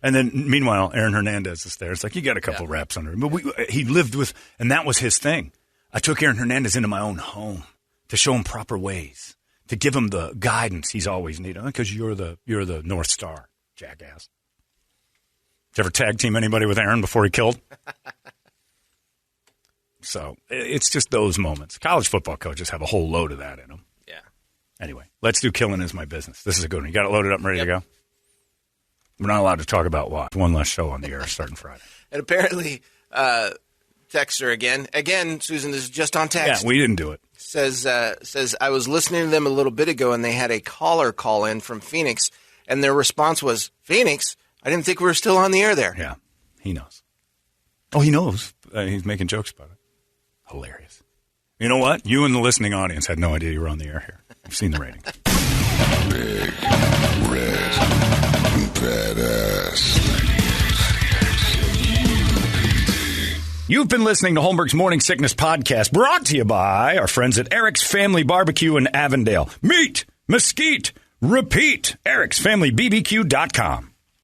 And then, meanwhile, Aaron Hernandez is there. It's like, you got a couple reps under him. But he lived with, and that was his thing. I took Aaron Hernandez into my own home to show him proper ways, to give him the guidance he's always needed. Because you're the North Star, jackass. Did you ever tag team anybody with Aaron before he killed? So it's just those moments. College football coaches have a whole load of that in them. Yeah. Anyway, let's do Killing Is My Business. This is a good one. You got it loaded up and ready to go? We're not allowed to talk about what. One less show on the air starting Friday. And apparently, texter again, Susan, this is just on text. Yeah, we didn't do it. Says I was listening to them a little bit ago, and they had a caller call in from Phoenix, and their response was, Phoenix? I didn't think we were still on the air there. Yeah, he knows. Oh, he knows. He's making jokes about it. Hilarious. You know what? You and the listening audience had no idea you were on the air here. I've seen the ratings. Big, red, badass. You've been listening to Holmberg's Morning Sickness Podcast, brought to you by our friends at Eric's Family Barbecue in Avondale. Meet, mesquite, repeat. Eric'sFamilyBBQ.com.